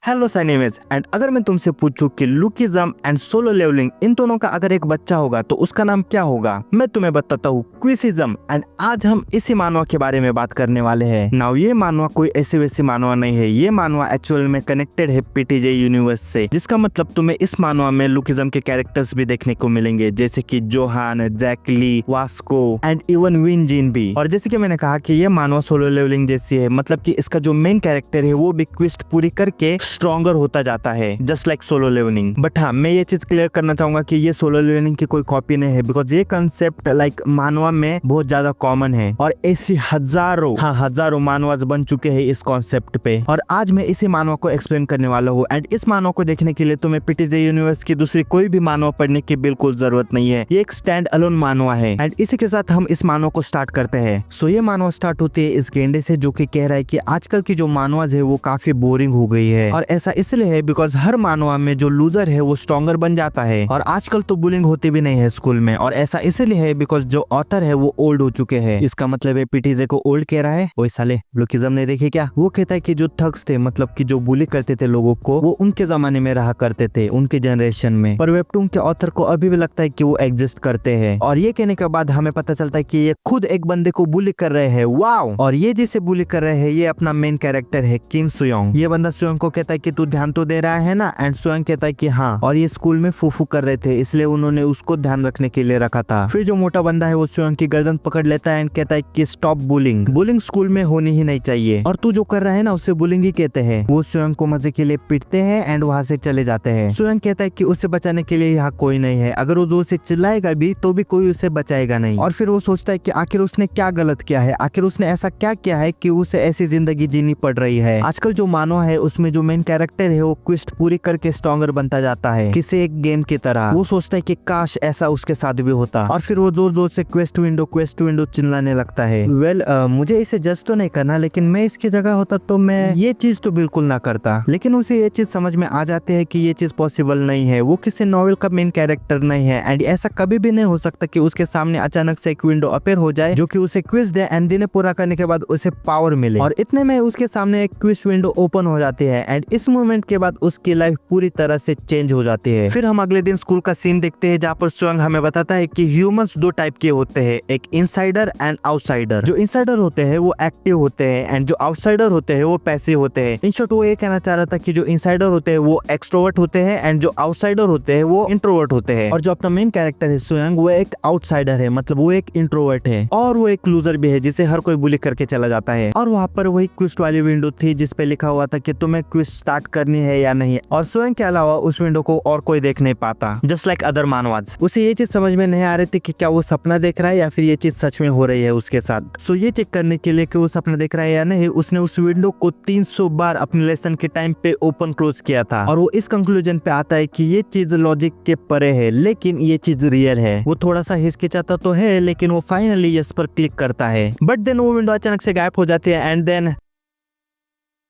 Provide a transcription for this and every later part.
Hello साइनेमेज and अगर मैं तुमसे पूछूं कि लुकिज्म एंड सोलो लेवलिंग इन दोनों का अगर एक बच्चा होगा तो उसका नाम क्या होगा, मैं तुम्हें बताता हूँ क्विसिज्म। एंड आज हम इसी मानवा के बारे में बात करने वाले हैं। नाउ ये मानवा कोई ऐसी वैसी मानवा नहीं है, ये मानवा एक्चुअल में कनेक्टेड है पीटीजे यूनिवर्स से, जिसका मतलब तुम्हें इस मानवा में लुकिज्म के कैरेक्टर्स भी देखने को मिलेंगे, जैसे कि जोहान, जैकली, वास्को एंड इवन विन जिन भी। और जैसे कि मैंने कहा कि ये मानवा सोलो लेवलिंग जैसी है, मतलब कि इसका जो मेन कैरेक्टर है वो भी क्विस्ट पूरी करके स्ट्रॉन्गर होता जाता है, just like solo leveling. But हाँ, मैं ये चीज क्लियर करना चाहूंगा कि ये सोलो लेवलिंग की कोई कॉपी नहीं है, बिकॉज ये कंसेप्ट लाइक मानवा में बहुत ज्यादा कॉमन है और ऐसी हजारों मानवाज बन चुके हैं इस कॉन्सेप्ट पे। और आज मैं इसी मानवा को एक्सप्लेन करने वाला हूँ। एंड इस मानवा को देखने के लिए तुम्हें पीटीजे यूनिवर्स की दूसरी कोई भी मानवा पढ़ने की बिल्कुल जरूरत नहीं है, ये एक स्टैंड अलोन मानवा है। एंड इसी के साथ हम इस मानवा को स्टार्ट करते हैं। सो ये मानवा स्टार्ट होती है इस गेंडे से, जो कि कह रहा है कि आजकल की जो मानवाज है वो काफी बोरिंग हो गई है, और ऐसा इसलिए है बिकॉज हर मानवा में जो लूजर है वो स्ट्रॉन्गर बन जाता है, और आजकल तो बुलिंग होती भी नहीं है स्कूल में। और ऐसा इसलिए है बिकॉज जो ऑथर है वो ओल्ड हो चुके हैं। इसका मतलब है पीटीजे को ओल्ड कह रहा है। ओए साले, लुकिज्म ने देखे क्या? वो कहता है कि जो थग्स थे, मतलब कि जो बुली करते थे लोगों को, वो उनके जमाने में रहा करते थे, उनके जनरेशन में, पर वेबटून के ऑथर को अभी भी लगता है कि वो एग्जिस्ट करते हैं। और ये कहने के बाद हमें पता चलता है कि ये खुद एक बंदे को बुली कर रहे हैं। वाओ! और ये जिसे बुली कर रहे हैं ये अपना मेन कैरेक्टर है किम सुयोंग। ये बंदा सुयोंग को कहता है कि तू ध्यान तो दे रहा है ना? एंड सुयोंग कहता है कि हाँ, और ये स्कूल में फूफू कर रहे थे इसलिए उन्होंने उसको ध्यान रखने के लिए रखा था। फिर जो मोटा बंदा है वो सुयोंग की गर्दन पकड़ लेता है एंड कहता है कि स्टॉप बुलिंग, बुलिंग स्कूल में होनी ही नहीं चाहिए, और तू जो कर रहा है ना उसे बुलिंग ही कहते हैं। वो सुयोंग को मजे के लिए पीटते हैं एंड वहाँ से चले जाते हैं। सुयोंग कहता है कि उसे बचाने के लिए यहाँ कोई नहीं है, अगर वो जोर से चिल्लाएगा भी तो भी कोई उसे बचाएगा नहीं। और फिर वो सोचता है कि आखिर उसने क्या गलत किया है, आखिर उसने ऐसा क्या किया है कि उसे ऐसी जिंदगी जीनी पड़ रही है। आजकल जो मानवा है उसमें जो मेन कैरेक्टर है वो क्विस्ट पूरी करके स्ट्रॉन्गर बनता जाता है, किसी एक गेम की तरह। वो सोचता है कि काश ऐसा उसके साथ भी होता, और फिर वो जोर जोर से क्वेस्ट विंडो चिल्लाने लगता है। मुझे इसे जज तो नहीं करना, लेकिन मैं इसकी जगह होता तो मैं ये चीज तो बिल्कुल ना करता। लेकिन उसे ये चीज समझ में आ जाती है कि ये चीज पॉसिबल नहीं है, वो किसी नॉवेल का मेन कैरेक्टर नहीं है, एंड ऐसा कभी भी नहीं हो सकता कि उसके सामने अचानक से एक विंडो अपेयर हो जाए जो कि उसे क्विज दे एंड दिन पूरा करने के बाद उसे पावर मिले। और इतने में उसके सामने एक क्विज विंडो ओपन हो जाती है, एंड इस मूवमेंट के बाद उसकी लाइफ पूरी तरह से चेंज हो जाती है। फिर हम अगले दिन स्कूल का सीन देखते हैं, जहाँ पर सुयोंग हमें बताता है कि ह्यूमंस दो टाइप के होते हैं, एक इनसाइडर एंड आउटसाइडर। जो इनसाइडर होते हैं वो एक्टिव होते हैं, एंड जो आउटसाइडर होते हैं वो पैसिव होते हैं। इन शॉर्ट वो ये कहना चाह रहा था कि जो इनसाइडर होते हैं वो एक्सट्रोवर्ट होते हैं, एंड जो आउटसाइडर होते हैं वो इंट्रोवर्ट होते हैं। और जो अपना मेन कैरेक्टर है सुयोंग, वो एक आउटसाइडर है, मतलब वो एक इंट्रोवर्ट है, और वो एक लूजर भी है जिसे हर कोई बुली करके चला जाता है। और वहाँ पर वही क्विस्ट वाली विंडो थी जिसपे लिखा हुआ था कि तुम्हें क्विस्ट स्टार्ट करनी है या नहीं, और सुयोंग के अलावा उस विंडो को और कोई देख नहीं पाता, जस्ट लाइक अदर मानवाज। उसे ये चीज समझ में नहीं आ रही थी कि क्या वो सपना देख रहा है या फिर ये चीज सच में हो रही है उसके साथ। सो ये चेक करने के लिए कि वो सपना देख रहा है या नहीं, उसने उस विंडो को 300 बार अपने लेसन के टाइम पे ओपन क्लोज किया था, और वो इस कंक्लूजन पे आता है कि ये चीज लॉजिक के परे है, लेकिन ये चीज रियल है। वो थोड़ा सा हिचकिचाता तो है, लेकिन वो फाइनली यस पर क्लिक करता है। बट देन वो विंडो अचानक से गायब हो जाती है, एंड देन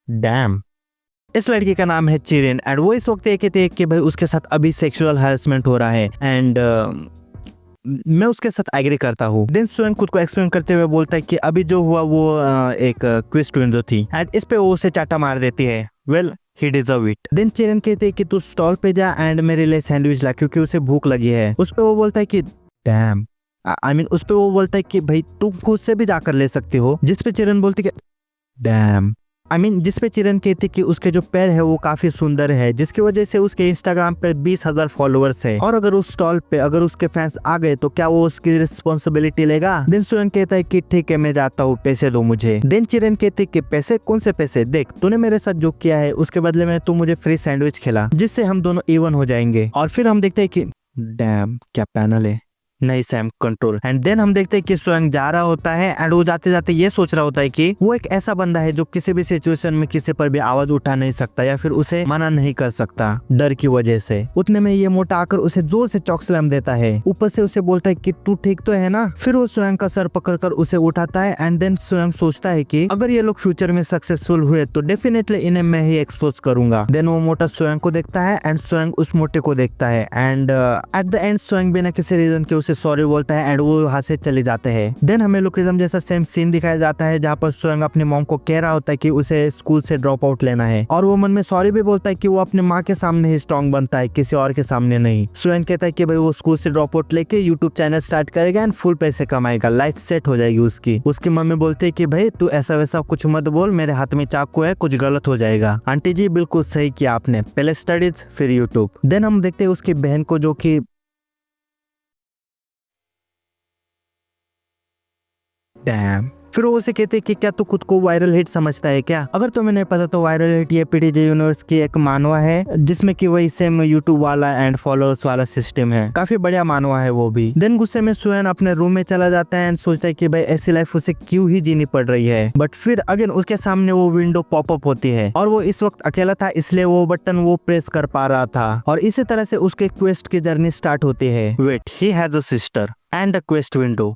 डैम, इस लड़की का नाम है चिरिन, एंड वो इस वक्त कहते हैं कि भाई उसके साथ अभी सेक्सुअल हैरेसमेंट हो रहा है, एंड मैं उसके साथ एग्री करता हूँ। देन सुयोंग खुद को एक्सप्लेन करते हुए बोलता है कि अभी जो हुआ वो एक क्विस्ट विंडो थी, एंड इस पे वो उसे चाटा मार देती है। Well, he deserve it। Then चिरिन कहते हैं कि तू स्टॉल पे जा एंड मेरे लिए सैंडविच ला, क्योंकि उसे भूख लगी है। उस पे वो बोलता है कि डैम, उस पे वो बोलता है कि भाई तुम खुद से भी जाकर ले सकती हो, जिस पे चिरिन बोलती है डैम, जिस पे चिरन कहती कि उसके जो पैर है वो काफी सुंदर है, जिसकी वजह से उसके इंस्टाग्राम पे 20,000 फॉलोअर्स है, और अगर उस स्टॉल पे अगर उसके फैंस आ गए तो क्या वो उसकी रिस्पॉन्सिबिलिटी लेगा? देन सुयोंग कहता है कि ठीक है मैं जाता हूँ, पैसे दो मुझे। देन चिरन कहती कि पैसे? कौन से पैसे? देख, तूने मेरे साथ जो किया है उसके बदले में तू मुझे फ्री सैंडविच खिला, जिससे हम दोनों इवन हो जाएंगे। और फिर हम देखते हैं कि डैम, क्या पैनल है, नहीं सैम कंट्रोल। एंड देन हम देखते हैं कि सुयोंग जा रहा होता है, एंड वो जाते जाते ये सोच रहा होता है कि वो एक ऐसा बंदा है जो किसी भी सिचुएशन में किसी पर भी आवाज उठा नहीं सकता या फिर उसे मना नहीं कर सकता डर की वजह से। उतने में ये मोटा आकर उसे जोर से चॉक स्लैम देता है, ऊपर से उसे बोलता है कि तू ठीक तो है ना? फिर वो सुयोंग का सर पकड़कर उसे उठाता है, एंड देन सुयोंग सोचता है कि अगर ये लोग फ्यूचर में सक्सेसफुल हुए तो डेफिनेटली इन्हें मैं ही एक्सपोज करूंगा। देन वो मोटा सुयोंग को देखता है, एंड सुयोंग उस मोटे को देखता है, एंड एट द एंड सुयोंग बिना किसी रीजन के उसे उसे सॉरी बोलता है एंड वो वहाँ से चले जाते हैं। देन हमें लुकिज्म जैसा सेम सीन दिखाया जाता है जहाँ पर सोयंग अपनी मॉम को कह रहा होता है कि उसे स्कूल से ड्रॉप आउट लेना है और वो मन में सॉरी भी बोलता है कि वो अपने माँ के सामने ही स्ट्रॉन्ग बनता है, किसी और के सामने नहीं। सोयंग कहता है कि भाई वो स्कूल से ड्रॉप आउट लेके यूट्यूब चैनल स्टार्ट करेगा एंड फुल पैसे कमाएगा, लाइफ सेट हो जाएगी उसकी। उसकी मम्मी बोलती है कि भाई तू ऐसा वैसा कुछ मत बोल, मेरे हाथ में चाकू है, कुछ गलत हो जाएगा। आंटी जी बिल्कुल सही किया आपने, पहले स्टडीज फिर यूट्यूब। देन हम देखते हैं उसकी बहन को जो कि डैम, फिर वो उसे कहते हैं कि क्या तू खुद को वायरल हिट समझता है क्या? अगर तुम्हें नहीं पता तो वायरल हिट ये पीटीजे यूनिवर्स की एक मानवा है जिसमें कि वही सेम यूट्यूब वाला एंड फॉलोअर्स वाला सिस्टम है, काफी बढ़िया मानवा है वो भी। देन गुस्से में सोयन अपने रूम में चला जाता है एंड सोचता है कि भाई ऐसी लाइफ उसे क्यों ही जीनी पड़ रही है। बट फिर अगेन उसके सामने वो विंडो पॉपअप होती है और वो इस वक्त अकेला था इसलिए वो बटन वो प्रेस कर पा रहा था और इसी तरह से उसके क्वेस्ट की जर्नी स्टार्ट होती है। Wait, he has a sister and a quest window.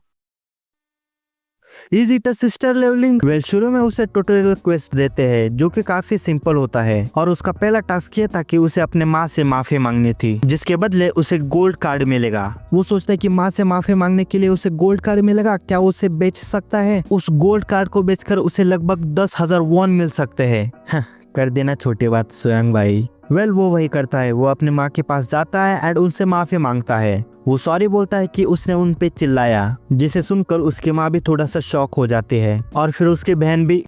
Is it a sister leveling? Well, शुरू में उसे ट्यूटोरियल क्वेस्ट देते हैं जो कि काफी सिंपल होता है और उसका पहला टास्क ये था कि उसे अपने माँ से माफी मांगनी थी जिसके बदले उसे गोल्ड कार्ड मिलेगा। वो सोचता है कि माँ से माफी मांगने के लिए उसे गोल्ड कार्ड मिलेगा, क्या वो उसे बेच सकता है? उस गोल्ड कार्ड को बेचकर उसे लगभग 10,000 वॉन मिल सकते हैं। कर देना छोटी बात सोयंग भाई। वेल, वो वही करता है, वो अपने माँ के पास जाता है एंड उनसे माफी मांगता है। वो सॉरी बोलता है कि उसने उन पे चिल्लाया, जिसे सुनकर उसकी माँ भी थोड़ा सा शॉक हो जाती है और फिर उसकी बहन भी।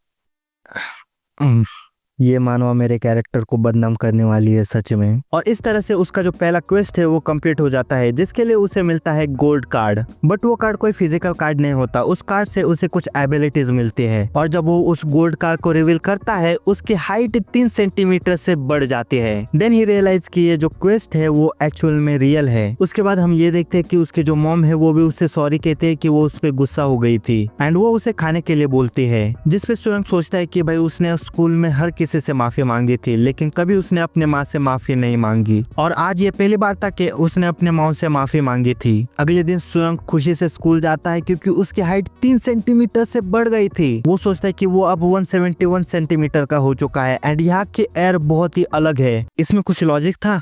ये मानवा मेरे कैरेक्टर को बदनाम करने वाली है सच में। और इस तरह से उसका जो पहला क्वेस्ट है वो कंप्लीट हो जाता है जिसके लिए उसे मिलता है गोल्ड कार्ड। बट वो कार्ड कोई फिजिकल कार्ड नहीं होता, उस कार्ड से उसे कुछ एबिलिटीज मिलती है और जब वो उस गोल्ड कार्ड को रिवील करता है उसकी हाइट 3 सेंटीमीटर से बढ़ जाती है। देन ही रियलाइज कि ये जो क्वेस्ट है वो एक्चुअल में रियल है। उसके बाद हम ये देखते हैं कि उसके जो मॉम है वो भी उसे सॉरी कहते हैं कि वो उस पर गुस्सा हो गई थी एंड वो उसे खाने के लिए बोलती है, जिसपे स्वयं सोचता है कि भाई उसने स्कूल में हर किसी से माफी मांगी थी लेकिन कभी उसने अपने माँ से माफी नहीं मांगी और आज ये पहली बार था कि उसने अपने माँ से माफी मांगी थी। अगले दिन स्वयं खुशी से स्कूल जाता है क्योंकि उसकी हाइट 3 सेंटीमीटर से बढ़ गई थी। वो सोचता है कि वो अब 171 सेंटीमीटर का हो चुका है एंड यहाँ की एयर बहुत ही अलग है। इसमें कुछ लॉजिक था?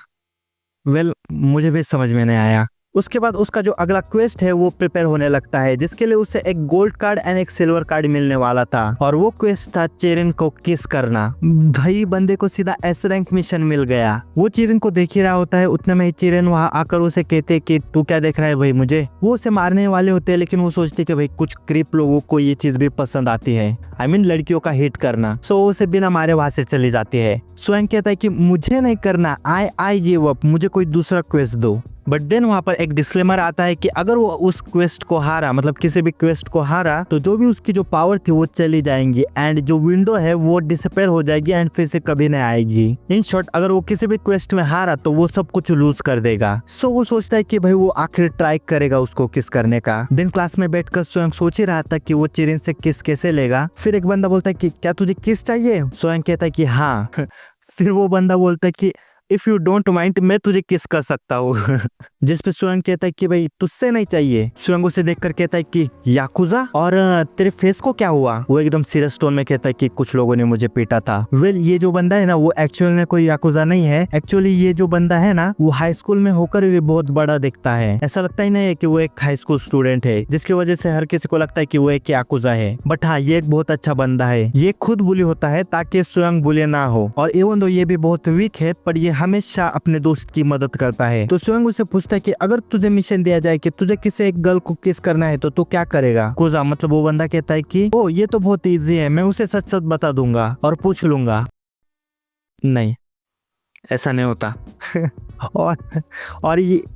वेल, मुझे भी समझ में नहीं आया। उसके बाद उसका जो अगला क्वेस्ट है वो प्रिपेयर होने लगता है जिसके लिए उसे एक गोल्ड कार्ड एंड एक सिल्वर कार्ड मिलने वाला था और वो क्वेस्ट था चेरिन को किस करना। भाई बंदे को सीधा एस रैंक मिशन मिल गया। वो चेरिन को देख ही रहा होता है, उतने में ही चेरिन वहाँ आकर उसे कहते कि तू क्या देख रहा है भाई मुझे। वो उसे मारने वाले होते हैं लेकिन वो सोचते कि भाई कुछ क्रिप लोगों को ये चीज भी पसंद आती है, आई मीन लड़कियों का हिट करना। सो उसे बिना मारे वहां से चली जाती है। स्वयं कहता है कि मुझे नहीं करना, आई गिव अप, मुझे कोई दूसरा क्वेस्ट दो। बट देन वहाँ पर एक डिस्क्लेमर आता है कि अगर वो उस क्वेस्ट को हारा, मतलब किसी भी क्वेस्ट को हारा, तो जो भी उसकी जो पावर थी वो चली जाएंगी एंड जो विंडो है वो डिसअपेयर हो जाएगी एंड फिर से कभी नहीं आएगी। इन शॉर्ट, अगर वो किसी भी क्वेस्ट में हारा तो वो सब कुछ लूज कर देगा। सो वो सोचता है कि भाई वो आखिर ट्राई करेगा उसको किस करने का। दिन क्लास में बैठकर स्वयं सोच ही रहा था कि वो चिरिन से किस कैसे लेगा। फिर एक बंदा बोलता है कि क्या तुझे किस चाहिए? स्वयं कहता है कि हाँ। फिर वो बंदा बोलता है कि इफ यू डोंट माइंड मैं तुझे किस कर सकता हूँ। जिस पे स्वयं कहता है कि भाई तुझसे नहीं चाहिए। स्वयं उसे देखकर कहता है कि याकुजा, और तेरे फेस को क्या हुआ? वो एकदम सीरियस टोन में कहता है कि कुछ लोगों ने मुझे पीटा था। वेल, ये जो बंदा है ना वो एक्चुअल में कोई याकुजा नहीं है। एक्चुअली ये जो बंदा है ना वो हाई स्कूल में होकर भी बहुत बड़ा दिखता है। ऐसा लगता ही नहीं है कि वो एक हाई स्कूल स्टूडेंट है जिसकी वजह से हर किसी को लगता है कि वो एक याकुजा है। बट हाँ, ये एक बहुत अच्छा बंदा है। ये खुद बुली होता है ताकि स्वयं बुले ना हो और इवन दो ये भी बहुत वीक है पर ये हमेशा अपने दोस्त की मदद करता है। तो स्वयं उसे पूछता है कि अगर तुझे मिशन दिया जाए कि तुझे किसी एक गर्ल को किस करना है तो तू क्या करेगा? कुजा, मतलब वो बंदा कहता है कि ओ ये तो बहुत इजी है, मैं उसे सच सच बता दूंगा और पूछ लूंगा। नहीं, ऐसा नहीं होता।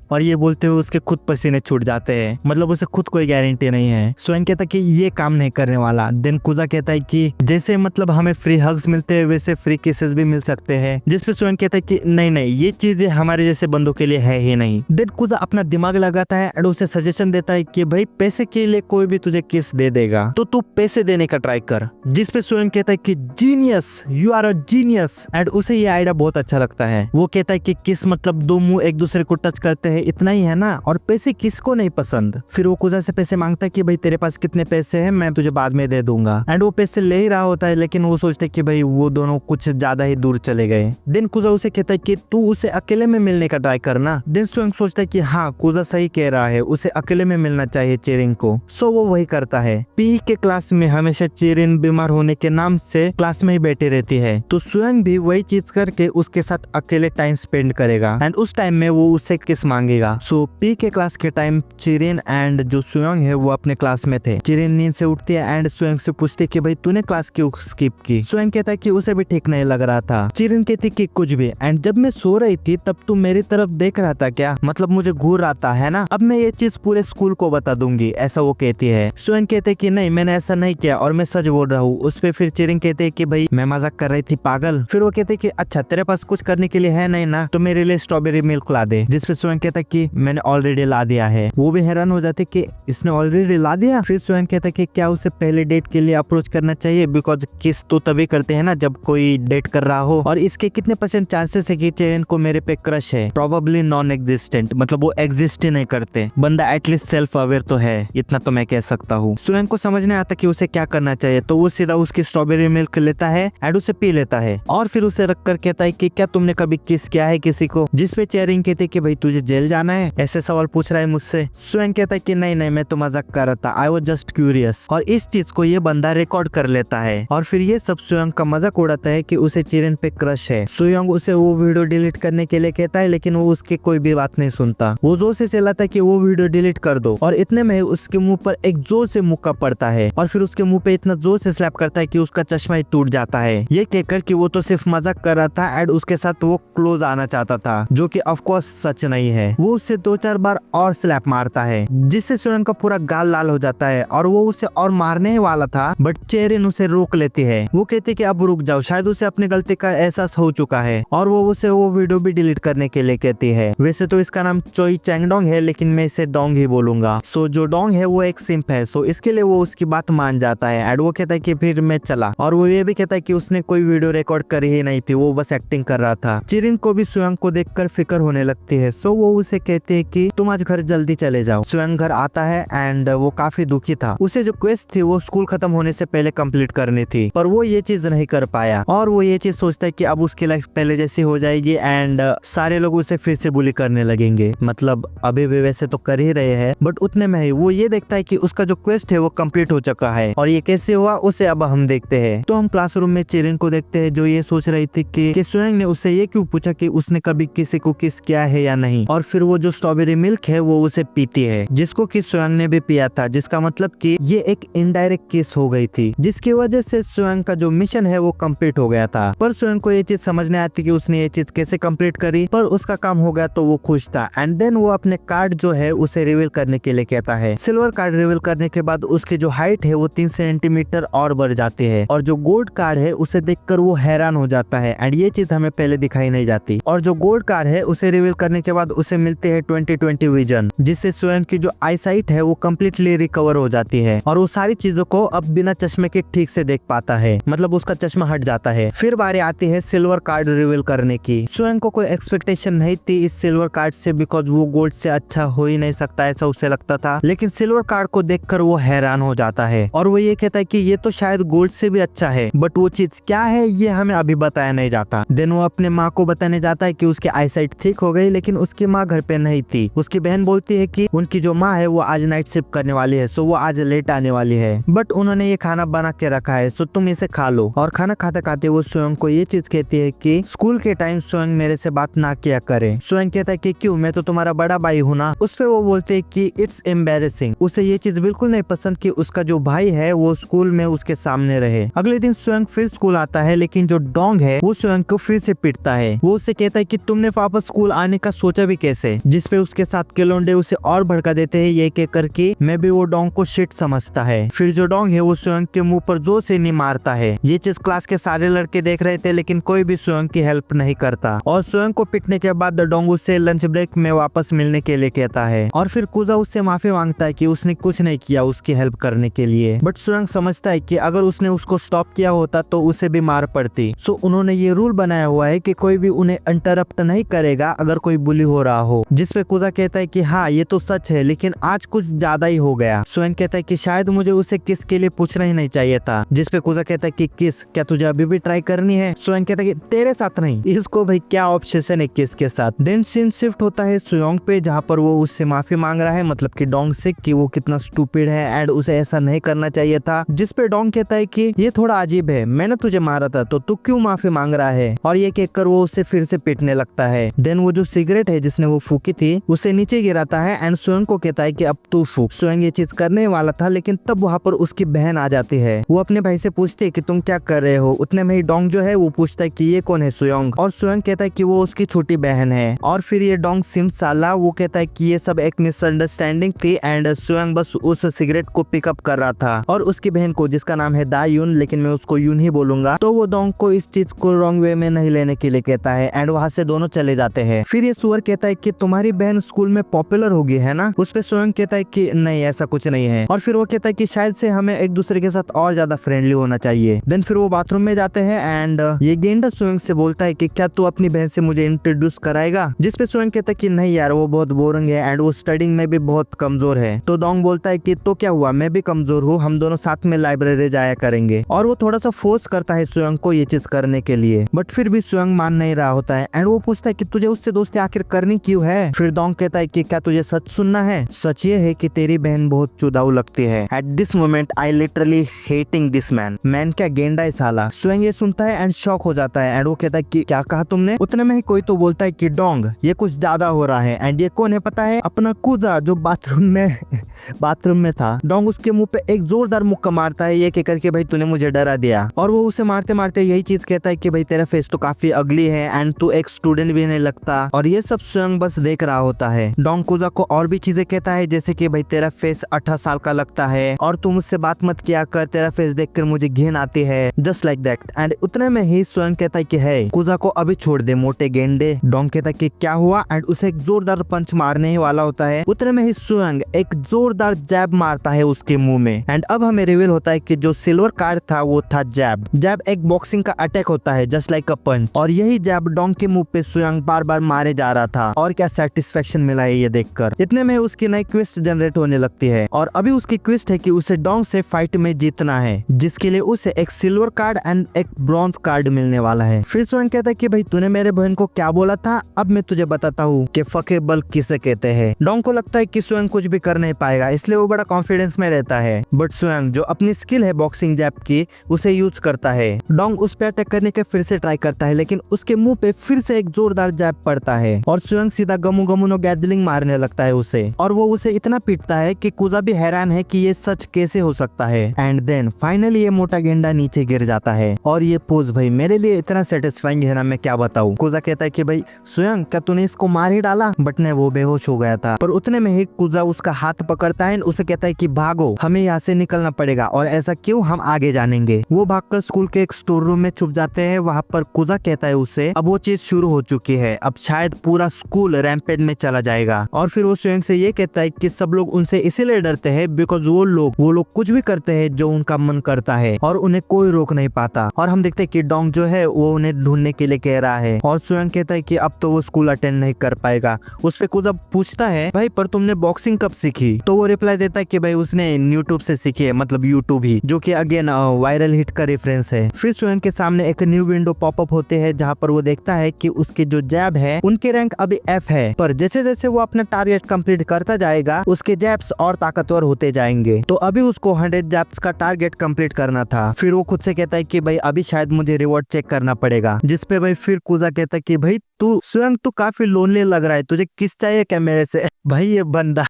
और ये बोलते हुए उसके खुद पसीने छूट जाते हैं, मतलब उसे खुद कोई गारंटी नहीं है। स्वयं कहता है कि ये काम नहीं करने वाला। देन कुजा कहता है कि जैसे मतलब हमें फ्री हग्स मिलते हैं वैसे फ्री किसेस भी मिल सकते हैं, जिसपे स्वयं कहता है कि नहीं ये चीजें हमारे जैसे बंदों के लिए है ही नहीं। देन कुजा अपना दिमाग लगाता है और उसे सजेशन देता है कि भाई पैसे के लिए कोई भी तुझे किस दे देगा तो तू पैसे देने का ट्राई कर। जिसपे स्वयं कहता है कि genius, you are a genius, and उसे ये आइडिया बहुत अच्छा लगता है। वो कहता है कि किस मतलब दो मुंह एक दूसरे को टच करते हैं, इतना ही है ना। और पैसे किसको नहीं पसंद। फिर वो कुजा से पैसे मांगता है कि भाई तेरे पास कितने पैसे हैं, मैं तुझे बाद में दे दूंगा। एंड वो पैसे ले ही रहा होता है, लेकिन वो सोचते कि भाई वो दोनों कुछ ज्यादा ही दूर चले गए। देन कुजा उसे कहता है कि तू उसे अकेले में मिलने का ट्राई करना। देन स्वयं सोचता है कि हाँ कुजा सही कह रहा है, उसे अकेले में मिलना चाहिए चेरिन को। सो वो वही करता है। पी के क्लास में हमेशा चेरिन बीमार होने के नाम से क्लास में ही बैठी रहती है, तो स्वयं भी वही चीज करके उसके साथ अकेले टाइम स्पेंड करेगा एंड उस टाइम में वो उससे किस मांगेगा। सो पी के क्लास के टाइम चेरिन एंड जो स्वयं है वो अपने क्लास में थे। चेरिन नींद से उठती है एंड स्वयं से पूछती है कि भाई तूने क्लास क्यों स्किप की। स्वयं कहता है कि उसे भी ठीक नहीं लग रहा था। चेरिन कहती कि कुछ भी, एंड जब मैं सो रही थी तब तू मेरी तरफ देख रहा था क्या, मतलब मुझे घूर रहा था है ना, अब मैं ये चीज पूरे स्कूल को बता दूंगी, ऐसा वो कहती है। स्वयं कहते कि नहीं मैंने ऐसा नहीं किया और मैं सच बोल रहा हूँ। उस पे फिर चेरिन कहते हैं कि भाई मैं मजाक कर रही थी पागल। फिर वो कहते कि अच्छा तेरे पास कुछ करने के लिए है नहीं ना, तो मेरे लिए स्ट्रॉबेरी मिल्क ला दे। जिसपे स्वयं कहता कि मैंने ऑलरेडी ला दिया है। वो भी हैरान हो जाते कि इसने ऑलरेडी ला दिया। फिर स्वयं कहता कि क्या उसे पहले डेट के लिए अप्रोच करना चाहिए, बिकॉज किस तो तभी करते हैं ना जब कोई डेट कर रहा हो। और इसके कितने % चांसेस है कि चेरिन को मेरे पे क्रश है। प्रोबेबली नॉन एग्जिस्टेंट, मतलब वो एग्जिस्ट ही नहीं करते। बंदा एटलीस्ट सेल्फ अवेयर तो है, इतना तो मैं कह सकता हूँ। स्वयं को समझ नहीं आता कि उसे क्या करना चाहिए, तो वो सीधा उसकी स्ट्रॉबेरी मिल्क लेता है एंड उसे पी लेता है और फिर उसे रख कर कहता है कि क्या तुमने कभी किस किया है किसी को। जिसपे चेरिन कहते कि भाई तुझे जेल जाना है, ऐसे सवाल पूछ रहा है मुझसे। स्वयं कहता है कि नहीं नहीं मैं तो मजाक कर रहा था, आई वाज जस्ट क्यूरियस। और इस चीज को ये बंदा रिकॉर्ड कर लेता है और फिर ये सब स्वयं का मजाक उड़ाता है कि उसे चेरिन पे क्रश है। स्वयं उसे वो वीडियो डिलीट करने के लिए कहता है, लेकिन वो उसकी कोई भी बात नहीं सुनता। वो जोर से चिल्लाता है कि वो वीडियो डिलीट कर दो और इतने में उसके मुंह पर एक जोर से मुक्का पड़ता है और फिर उसके मुंह पे इतना जोर से स्लैप करता है कि उसका चश्मा ही टूट जाता है। ये कहकर कि वो तो सिर्फ मजाक कर रहा था एंड उसके साथ वो क्लोज आना चाहता था, जो कि ऑफ कोर्स सच नहीं है। वो उससे 2-4 बार और स्लैप मारता है, जिससे स्वयं का पूरा गाल लाल हो जाता है और वो उसे और मारने ही वाला था, बट चेरिन उसे रोक लेती है। वो कहती कि अब रुक जाओ, शायद उसे अपनी गलती का एहसास हो चुका है और वो उसे वो वीडियो भी डिलीट करने के लिए कहती है। वैसे तो इसका नाम चोई चैंगडोंग है, लेकिन मैं इसे डोंग ही बोलूंगा। सो जो डोंग है वो एक सिंप है, सो इसके लिए वो उसकी बात मान जाता है एंड वो कहता है कि फिर मैं चला। और वो ये भी कहता है कि उसने कोई वीडियो रिकॉर्ड करी ही नहीं थी, वो बस एक्टिंग कर रहा था। चेरिन को भी स्वयं को देखकर फिक्र होने लगती है, सो वो उसे कहते है कि तुम आज घर जल्दी चले जाओ। स्वयं घर आता है एंड वो काफी दुखी था। उसे जो क्वेस्ट थी वो स्कूल खत्म होने से पहले कंप्लीट करनी थी, पर वो ये चीज नहीं कर पाया और वो ये चीज सोचता है कि अब उसकी लाइफ पहले जैसी हो जाएगी एंड सारे लोग उसे फिर से बुली करने लगेंगे। मतलब अभी भी वैसे तो कर ही रहे हैं, बट उतने में ही वो ये देखता है कि उसका जो क्वेस्ट है वो कंप्लीट हो चुका है और ये कैसे हुआ उसे अब हम देखते हैं। तो हम क्लासरूम में चेरिन को देखते हैं, जो ये सोच रही थी कि स्वयं ने उससे ये क्यों पूछा कि उसने कभी किसी को किस किया है या नहीं। और फिर वो जो स्ट्रॉबेरी मिल्क है वो उसे पीती है, जिसको कि स्वयं ने भी पिया था, जिसका मतलब कि ये एक इनडायरेक्ट किस हो गई थी, जिसकी वजह से स्वयं का जो मिशन है वो कंप्लीट हो गया था। पर स्वयं को ये चीज समझ नहीं आती कि उसने ये चीज कैसे कंप्लीट करी, पर उसका काम हो गया तो वो खुश था। एंड देन वो अपने कार्ड जो है उसे रिवील करने के लिए कहता है। सिल्वर कार्ड रिवील करने के बाद उसकी जो हाइट है वो 3 सेंटीमीटर और बढ़ जाती है और जो गोल्ड कार्ड है उसे देखकर वो हैरान हो जाता है एंड ये चीज हमें पहले दिखाई नहीं जाती। और जो गोल्ड कार्ड है उसे रिवील करने के बाद उसे मिलते हैं 20/20 विजन, जिससे स्वयं की जो आई साइट है वो कम्प्लीटली रिकवर हो जाती है और वो सारी चीजों को अब बिना चश्मे के ठीक से देख पाता है, मतलब उसका चश्मा हट जाता है। फिर बारी आती है सिल्वर कार्ड रिवील करने की। स्वयं को कोई एक्सपेक्टेशन नहीं थी इस सिल्वर कार्ड से, बिकॉज वो गोल्ड से अच्छा हो ही नहीं सकता ऐसा उसे लगता था, लेकिन सिल्वर कार्ड को देखकर वो हैरान हो जाता है और वो ये कहता है कि ये तो शायद गोल्ड से भी अच्छा है, बट वो चीज क्या है ये हमें अभी बताया नहीं जाता। देन वो अपने माँ को बताने जाता है कि उसकी आईसाइट ठीक हो गई, लेकिन उसकी माँ घर पे नहीं थी। उसकी बहन बोलती है कि उनकी जो माँ है वो आज नाइट शिफ्ट करने वाली है, सो वो आज लेट आने वाली है, बट उन्होंने ये खाना बना के रखा है, सो तुम इसे खा लो। और खाना खाते खाते वो स्वयं को ये चीज कहती है कि स्कूल के टाइम स्वयं मेरे से बात ना किया करे। स्वयं कहता है कि क्यों, मैं तो तुम्हारा बड़ा भाई हूँ ना। उस पे वो बोलते है कि इट्स एम्बैरेसिंग। उसे ये चीज बिल्कुल नहीं पसंद कि उसका जो भाई है वो स्कूल में उसके सामने रहे। अगले दिन स्वयं फिर स्कूल आता है, लेकिन जो डोंग है वो स्वयं को फिर से पीटता है। वो उससे कहता है कि तुमने वापस स्कूल आने का सोचा भी कैसे, जिसपे उसके साथ के लोंडे उसे और भड़का देते हैं, ये कहकर कि मैं भी वो डोंग को शिट समझता है। फिर जो डोंग है वो स्वयं के मुंह पर जोर से नहीं मारता है। ये चीज क्लास के सारे लड़के देख रहे थे, लेकिन कोई भी स्वयं की हेल्प नहीं करता और स्वयं को पीटने के बाद डोंग उससे लंच ब्रेक में वापस मिलने के लिए कहता है और फिर कुजा उससे माफी मांगता है कि उसने कुछ नहीं किया उसकी हेल्प करने के लिए, बट स्वयं समझता है कि अगर उसने उसको स्टॉप किया होता तो उसे भी मार पड़ती। सो उन्होंने ये रूल बनाया हुआ है कि कोई भी उन्हें इंटरप्ट नहीं करेगा अगर कोई बुली हो रहा हो। जिसपे कुजा कहता है कि हाँ ये तो सच है, लेकिन आज कुछ ज्यादा ही हो गया। सोएंग कहता है कि शायद मुझे उसे किस के लिए पूछना ही नहीं चाहिए था। जिसपे कुजा कहता है कि किस, क्या तुझे अभी भी ट्राई करनी है? सोएंग कहता है कि तेरे साथ नहीं। इसको भाई क्या ऑब्सेशन है किस के साथ। देन सीन शिफ्ट होता है सुयोंग पे, जहाँ पर वो उससे माफी मांग रहा है, मतलब कि डोंग से, कि वो कितना स्टूपिड है एंड उसे ऐसा नहीं करना चाहिए था। जिसपे डोंग कहता है कि ये थोड़ा अजीब है, मैंने तुझे मारा था तो तू क्यों माफी मांग रहा है? और ये कहकर वो उसे फिर से पीटने लगता है। देन वो जो सिगरेट है जिसने वो फूकी थी उसे नीचे गिराता है एंड सोएंग को कहता है कि अब तू फूक। सोएंग ये चीज करने वाला था, लेकिन तब वहाँ पर उसकी बहन आ जाती है। वो अपने भाई से पूछती है कि तुम क्या कर रहे हो। उतने में ही डोंग जो है वो पूछता है कि ये कौन है सोयोंग, और सोयोंग कहता है कि वो उसकी छोटी बहन है। और फिर ये डोंग सिमसाला वो कहता है कि ये सब एक मिसअंडरस्टैंडिंग थी एंड सोयोंग बस उस सिगरेट को पिकअप कर रहा था। और उसकी बहन को, जिसका नाम है दा यून, लेकिन मैं उसको यून ही बोलूंगा, तो वो डोंग को इस चीज को रॉन्ग वे में नहीं लेने के लिए कहता है एंड वहाँ से दोनों चले जाते हैं। फिर ये सुअर कहता है कि तुम्हारी बहन स्कूल में पॉपुलर होगी है ना? उस पे सोयोंग कहता है कि नहीं ऐसा कुछ नहीं है। और फिर वो कहता है कि शायद से हमें एक दूसरे के साथ और ज्यादा फ्रेंडली होना चाहिए। देन फिर वो बाथरूम में जाते हैं एंड ये गेंडा सोयोंग से बोलता है कि क्या तू अपनी बहन से मुझे इंट्रोड्यूस कराएगा? जिसपे सोयोंग कहता है कि नहीं यार वो बहुत बोरिंग है एंड वो स्टडिंग में भी बहुत कमजोर है। तो डोंग बोलता है कि तो क्या हुआ, मैं भी कमजोर हूँ, हम दोनों साथ में लाइब्रेरी जाया करेंगे। और वो थोड़ा सा फोर्स करता है सोयोंग को ये चीज करने के लिए, बट फिर भी सोयोंग मान नहीं रहा होता है एंड वो पूछता है कि तुझे उससे दोस्ती आखिर करनी क्यों है? फिर डोंग कहता है कि क्या तुझे सच सुनना है? सच ये है कि तेरी बहन बहुत चुदाऊ लगती है। At this moment I literally hating this man क्या गेंडा है साला। सोएंग ये सुनता है एंड शॉक हो जाता है एंड वो कहता है कि क्या कहा तुमने? उतने में ही कोई तो बोलता है कि डोंग ये कुछ ज्यादा हो रहा है एंड ये कौन है पता है? अपना कुजा जो बाथरूम में था। डोंग उसके मुंह पे एक जोरदार मुक्का मारता है ये कहकर के भाई तूने मुझे डरा दिया। और वो उसे मारते मारते यही चीज कहता है कि भाई तेरा फेस तो काफी अगली है एंड तू एक स्टूडेंट भी नहीं लगता। और ये सब सोएंग बस देख रहा होता है। डोंग कुजा को और भी चीजें कहता है, जैसे कि भाई तेरा फेस 18 साल का लगता है और तू मुझसे बात मत किया कर, तेरा फेस देखकर मुझे घिन आती है, जस्ट लाइक दैट। एंड उतने में ही सोएंग कहता है कि है कुजा को अभी छोड़ दे मोटे गेंडे। डोंग कहता है कि क्या हुआ एंड उसे एक जोरदार पंच मारने ही वाला होता है। उतने में ही सोएंग एक जोरदार जैब मारता है उसके मुंह में एंड अब हमें रिवील होता है कि जो सिल्वर कार्ड था वो था जैब। जैब एक बॉक्सिंग का अटैक होता है जस्ट लाइक अ पंच, और यही जैब डोंग के मुंह पे सोएंग बार बार मारे जा रहा था। और क्या सेटिस्फेक्शन मिला है ये देखकर। इतने में उसकी नई क्विस्ट जनरेट होने लगती है और अभी उसकी क्विस्ट है कि उसे डोंग से फाइट में जीतना है, जिसके लिए उसे एक सिल्वर कार्ड एंड एक ब्रॉन्ज कार्ड मिलने वाला है। फिर सोएंग कहता है कि भाई तूने मेरे बहन को क्या बोला था, अब मैं तुझे बताता हूँ कि फकेबल किसे कहते हैं। डोंग को लगता है कि सोएंग कुछ भी कर नहीं पाएगा, इसलिए वो बड़ा कॉन्फिडेंस में रहता है। बट सोएंग जो अपनी स्किल है बॉक्सिंग जैब की उसे यूज करता है। डोंग उस पर अटैक करने के फिर से ट्राई करता है, लेकिन उसके मुंह पे फिर से एक जोरदार जैब पड़ता है और सोएंग सीधा गमू गमुनो गैदलिंग मारने लगता है उसे। और वो उसे इतना पीटता है कि कुजा भी हैरान है कि ये सच कैसे हो सकता है। एंड देन फाइनली ये मोटा गेंडा नीचे गिर जाता है और ये पोज भाई मेरे लिए इतना सेटिस्फाइंग है ना, मैं क्या बताऊं। कुजा कहता है कि भाई सोएंग क्या तूने इसको मार ही डाला? बट नहीं, वो बेहोश हो गया था। पर उतने में ही कुजा उसका हाथ पकड़ता है, उसे कहता है कि भागो, हमें यहाँ से निकलना पड़ेगा। और ऐसा क्यों, हम आगे जानेंगे। वो भागकर स्कूल के एक स्टोर रूम में छुप जाते हैं। वहाँ पर कुजा कहता है उसे अब वो चीज शुरू हो चुकी है, अब शायद पूरा स्कूल रैम्पेज में चला जाएगा। और फिर वो सोएंग से ये कहता है कि सब लोग उनसे इसीलिए डरते हैं बिकॉज वो लोग कुछ भी करते हैं जो उनका मन करता है और उन्हें कोई रोक नहीं पाता। और हम देखते हैं कि डोंग जो है वो उन्हें ढूंढने के लिए कह रहा है और सोएंग कहता है कि अब तो वो स्कूल अटेंड नहीं कर पाएगा। उस पे कुजा पूछता है भाई पर तुमने बॉक्सिंग कब सीखी? तो वो रिप्लाई देता है कि भाई उसने यूट्यूब से सीखी है, मतलब यूट्यूब ही, जो कि अगेन वायरल हिट का रेफरेंस है। फिर सोएंग के सामने एक न्यू विंडो पॉपअप होते हैं जहाँ पर वो देखता है कि उसके जो जैब है उनके रैंक अभी F है, पर जैसे जैसे वो अपना टारगेट कंप्लीट करता जाएगा उसके जैब्स और ताकतवर होते जाएंगे। तो अभी उसको 100 जैब्स का टारगेट कंप्लीट करना था। फिर वो खुद से कहता है कि भाई अभी शायद मुझे रिवॉर्ड चेक करना पड़ेगा। जिसपे भाई फिर कुजा कहता है कि भाई तू सोएंग तू काफी लोनली लग रहा है, तुझे किस चाहिए क्या मेरे से? भाई ये बंदा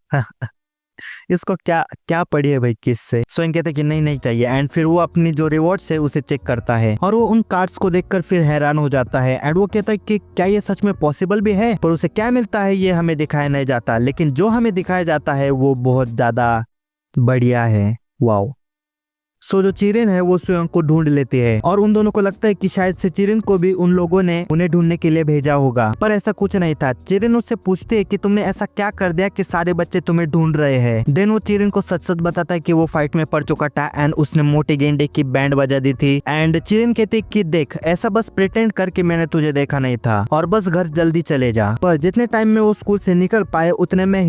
इसको क्या क्या पड़ी है भाई किस से? सोएंग कहते कि नहीं चाहिए। एंड फिर वो अपनी जो रिवॉर्ड्स है उसे चेक करता है और वो उन कार्ड्स को देखकर फिर हैरान हो जाता है। एंड वो कहता है कि क्या ये सच में पॉसिबल भी है? पर उसे क्या मिलता है ये हमें दिखाया नहीं जाता, लेकिन जो हमें दिखाया जाता है वो बहुत ज्यादा बढ़िया है। वाओ। सो जो चिरिन है वो स्वयं को ढूंढ लेती है और उन दोनों को लगता है कि शायद से चिरिन को भी उन लोगों ने उन्हें ढूंढने के लिए भेजा होगा, पर ऐसा कुछ नहीं था। चिरिन उससे पूछती है कि तुमने ऐसा क्या कर दिया कि सारे बच्चे तुम्हें ढूंढ रहे हैं। देन वो चिरिन को सच सच बताता है कि वो फाइट में पड़ चुका था एंड उसने मोटे गेंडे की बैंड बजा दी थी। एंड चिरिन कहती कि देख, ऐसा बस प्रिटेंड करके मैंने तुझे देखा नहीं था और बस घर जल्दी चले जा। पर जितने टाइम में वो स्कूल से निकल पाए उतने में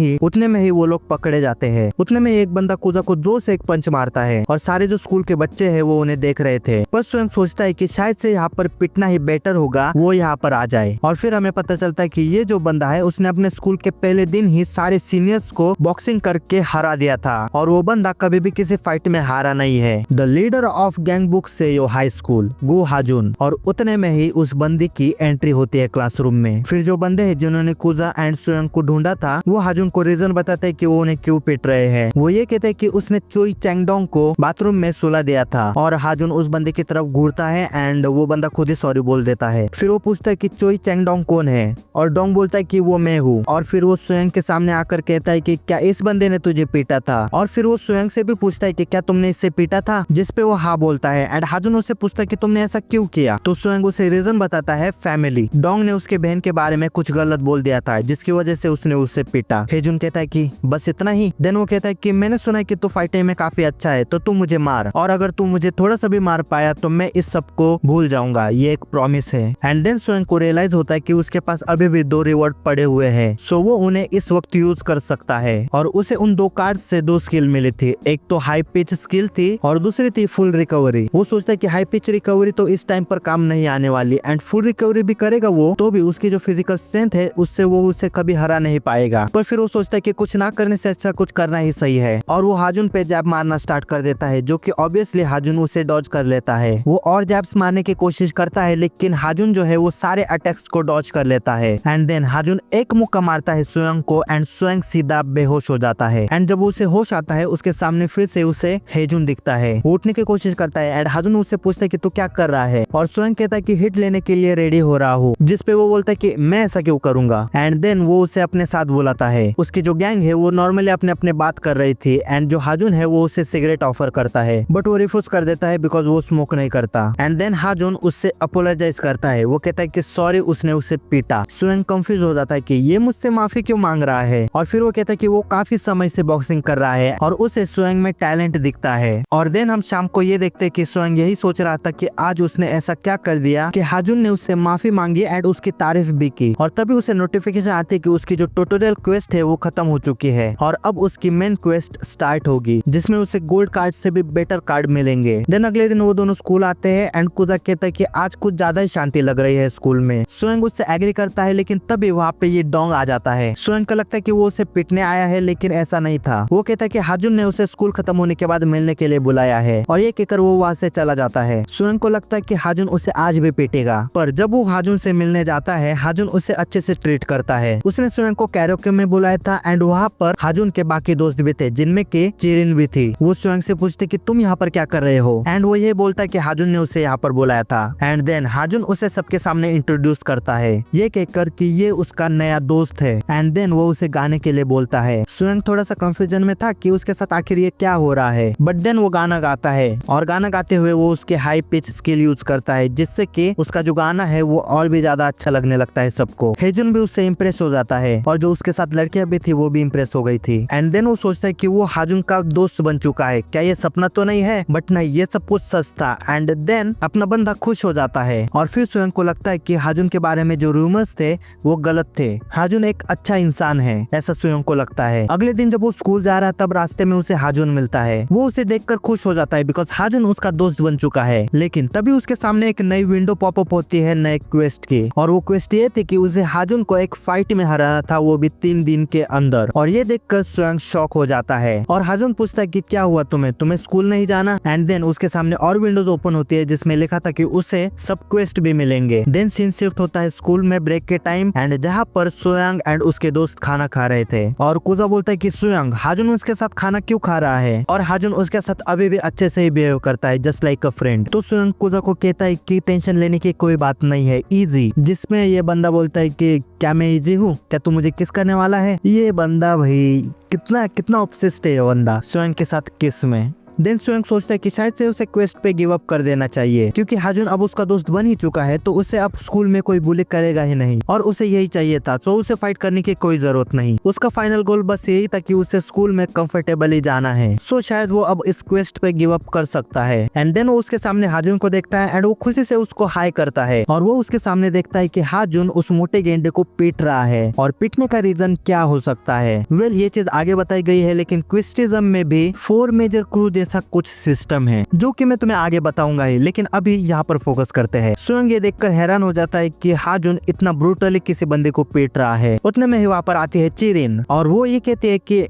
ही वो लोग पकड़े जाते हैं। उतने में एक बंदा कुजा को जोर से एक पंच मारता है और सारे जो स्कूल के बच्चे हैं वो उन्हें देख रहे थे। पर स्वयं सोचता है कि शायद से यहाँ पर पिटना ही बेटर होगा, वो यहाँ पर आ जाए। और फिर हमें पता चलता है कि ये जो बंदा है उसने अपने स्कूल के पहले दिन ही सारे सीनियर्स को बॉक्सिंग करके हरा दिया था और वो बंदा कभी भी किसी फाइट में हारा नहीं है। The leader of gang book से यो हाई स्कूल गो हाजुन। और उतने में ही उस बंदी की एंट्री होती है क्लासरूम में। फिर जो बंदे हैं जिन्होंने कुजा एंड स्वयं को ढूंढा था वो हाजुन को रीजन बताते हैं कि वो उन्हें क्यों पिट रहे हैं। वो ये कहते हैं कि उसने चोई चैंगडोंग को बाथरूम में सुला दिया था और हाजुन उस बंदे की तरफ घूरता है एंड वो बंदा खुद ही सॉरी बोल देता है। फिर वो पूछता है कि चोई चैंगडोंग कौन है और डोंग बोलता है कि वो मैं हूँ। और फिर वो स्वयं के सामने आकर कहता है कि क्या इस बंदे ने तुझे पीटा था। और फिर वो स्वयं से भी पूछता है कि क्या तुमने इससे पीटा था, जिसपे वो हाँ बोलता है। एंड हाजुन उससे पूछता है कि तुमने ऐसा क्यों किया, तो स्वयं उसे रीजन बताता है फैमिली। डोंग ने उसके बहन के बारे में कुछ गलत बोल दिया था जिसकी वजह से उसने उसे पीटा। हेजुन कहता है कि बस इतना ही। देन वो कहता है कि मैंने सुना है कि तू फाइटिंग में काफी अच्छा है, तो तू मुझे मार और अगर तू मुझे थोड़ा सा भी मार पाया तो मैं इस सब को भूल जाऊंगा, ये एक प्रॉमिस है। एंड देन स्वयं को रियलाइज होता है कि उसके पास अभी भी 2 रिवॉर्ड पड़े हुए हैं, सो वो उन्हें इस वक्त यूज कर सकता है। और उसे उन 2 कार्ड से 2 स्किल मिली थी, एक तो हाई पिच स्किल थी और दूसरी थी फुल रिकवरी। वो सोचता है कि हाई पिच रिकवरी तो इस टाइम पर काम नहीं आने वाली एंड फुल रिकवरी भी करेगा वो तो भी उसकी जो फिजिकल स्ट्रेंथ है उससे वो उसे कभी हरा नहीं पाएगा। पर फिर वो सोचता है कि कुछ ना करने से अच्छा कुछ करना ही सही है और वो हाजुन पे जैब मारना स्टार्ट कर देता है, जो कि ऑब्वियसली हाजुन उसे डॉज कर लेता है। वो और जैब्स मारने की कोशिश करता है लेकिन हाजुन जो है वो सारे अटैक्स को डॉज कर लेता है। एंड देन हाजुन एक मुक्का मारता है स्वयं को एंड स्वयं सीधा बेहोश हो जाता है। एंड जब उसे होश आता है उसके सामने फिर से उसे हेजुन दिखता है। वो उठने की कोशिश करता है एंड हाजुन उससे पूछता है कि तू क्या कर रहा है और स्वयं कहता है कि हिट लेने के लिए रेडी हो रहा हूँ, जिसपे वो बोलता है कि मैं ऐसा क्यों करूंगा। एंड देन वो उसे अपने साथ बुलाता है। उसकी जो गैंग है वो नॉर्मली अपने बात कर रही थी एंड जो हाजुन है वो उसे सिगरेट ऑफर करता है बट वो रिफ्यूज कर देता है बिकॉज वो स्मोक नहीं करता। एंड देन हाजुन उससे अपोलोजाइज करता है। वो कहता है कि सॉरी उसने उसे पीटा। स्वयं कंफ्यूज हो जाता है कि ये मुझसे माफी क्यों मांग रहा है और फिर वो कहता है कि वो काफी समय से बॉक्सिंग कर रहा है और उसे स्वयं में टैलेंट दिखता है। और देन हम शाम को ये देखते हैं कि स्वयं यही सोच रहा था कि आज उसने ऐसा क्या कर दिया कि हाजुन ने उससे माफी मांगी एंड उसकी तारीफ भी की। और तभी उसे नोटिफिकेशन आती है कि उसकी जो ट्यूटोरियल क्वेस्ट है वो खत्म हो चुकी है और अब उसकी मेन क्वेस्ट स्टार्ट होगी जिसमें उसे गोल्ड कार्ड से भी बेटर कार्ड मिलेंगे। देन अगले दिन वो दोनों स्कूल आते हैं एंड कुजा कहता है कि आज कुछ ज्यादा ही शांति लग रही है स्कूल में। स्वयं उससे एग्री करता है लेकिन तभी वहाँ पे ये डोंग आ जाता है। स्वयं को लगता है कि वो उसे पीटने आया है लेकिन ऐसा नहीं था। वो कहता है कि हाजुन ने उसे स्कूल खत्म होने के बाद मिलने के लिए बुलाया है और ये कहकर वो वहाँ से चला जाता है। स्वयं को लगता है कि हाजुन उसे आज भी पीटेगा, पर जब वो हाजुन से मिलने जाता है हाजुन उसे अच्छे से ट्रीट करता है। उसने स्वयं को कैरोके में बुलाया था एंड वहाँ पर हाजुन के बाकी दोस्त भी थे जिनमें की चिरिन भी थी। वो स्वयं से पूछते कि तुम यहाँ पर क्या कर रहे हो एंड वो ये बोलता है कि हाजुन ने उसे यहाँ पर बुलाया था। एंड देन हाजुन उसे सबके सामने इंट्रोड्यूस करता है ये कहकर कि ये उसका नया दोस्त है। एंड देन वो उसे गाने के लिए बोलता है। स्वयं थोड़ा सा कंफ्यूजन में था कि उसके साथ आखिर ये क्या हो रहा है, बट देन वो गाना गाता है और गाना गाते हुए वो उसके हाई पिच स्किल यूज करता है जिससे कि उसका जो गाना है वो और भी ज्यादा अच्छा लगने लगता है सबको। हेजुन भी उससे इम्प्रेस हो जाता है और जो उसके साथ लड़कियां भी थी वो भी इम्प्रेस हो गई थी। एंड देन वो सोचता है कि वो हाजुन का दोस्त बन चुका है, क्या ये सपना तो नहीं है, बट नहीं ये सब कुछ सच था। एंड देन अपना बंदा खुश हो जाता है और फिर स्वयं को लगता है कि हाजुन के बारे में जो रूमर्स थे वो गलत थे। हाजुन एक अच्छा इंसान है ऐसा स्वयं को लगता है। अगले दिन जब वो स्कूल जा रहा है तब रास्ते में उसे हाजुन मिलता है। वो उसे देखकर खुश हो जाता है बिकॉज हाजुन उसका दोस्त बन चुका है। लेकिन तभी उसके सामने एक नई विंडो पॉपअप होती है नए क्वेस्ट की और वो क्वेस्ट ये थी कि उसे हाजुन को एक फाइट में हराना था, वो भी 3 दिन के अंदर। और ये देखकर स्वयं शॉक हो जाता है और हाजुन पूछता है कि क्या हुआ तुम्हें स्कूल नहीं जाना। एंड देन उसके सामने और विंडोज ओपन होती है जिसमें लिखा था कि उसे सब क्वेस्ट भी मिलेंगे। देन सीन शिफ्ट होता है स्कूल में ब्रेक के टाइम एंड जहाँ पर स्वयं एंड उसके दोस्त खाना खा रहे थे और कुजा बोलता है कि स्वयं हाजुन उसके साथ खाना क्यों खा रहा है और हाजुन उसके साथ अभी भी अच्छे से ही बिहेव करता है जस्ट लाइक अ फ्रेंड। तो स्वयं कुजा को कहता है कि टेंशन लेने की कोई बात नहीं है, इजी। जिसमें ये बंदा बोलता है कि क्या मैं इजी हूँ, क्या तू मुझे किस करने वाला है। ये बंदा भाई कितना ऑब्सेस्ड है ये बंदा स्वयं के साथ किस में। देन स्वयं सोचता है कि शायद से उसे क्वेस्ट पे गिव अप कर देना चाहिए, क्योंकि हाजुन अब उसका दोस्त बन ही चुका है तो उसे अब स्कूल में कोई बुली करेगा ही नहीं और उसे यही चाहिए था, तो उसे फाइट करने की कोई जरूरत नहीं। उसका फाइनल गोल बस यही था कि उसे स्कूल में कंफर्टेबली जाना है, सो शायद वो अब इस क्वेस्ट पे गिव अप कर सकता है। एंड देन वो उसके सामने हाजुन को देखता है एंड वो खुशी से उसको हाई करता है और वो उसके सामने देखता है कि हाजुन उस मोटे गेंडे को पीट रहा है और पीटने का रीजन क्या हो सकता है। वेल ये चीज आगे बताई गई है, लेकिन क्विस्टिज्म में भी 4 मेजर क्रू जैसा कुछ सिस्टम है जो कि मैं तुम्हें आगे बताऊंगा ही, लेकिन अभी यहाँ पर फोकस करते हैं। स्वयं ये देखकर हैरान हो जाता है कि हाजुन इतना ब्रूटली किसी बंदे को पीट रहा है। उतने में ही वहाँ पर आती है चिरिन और वो ये कहते हैं कि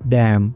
डैम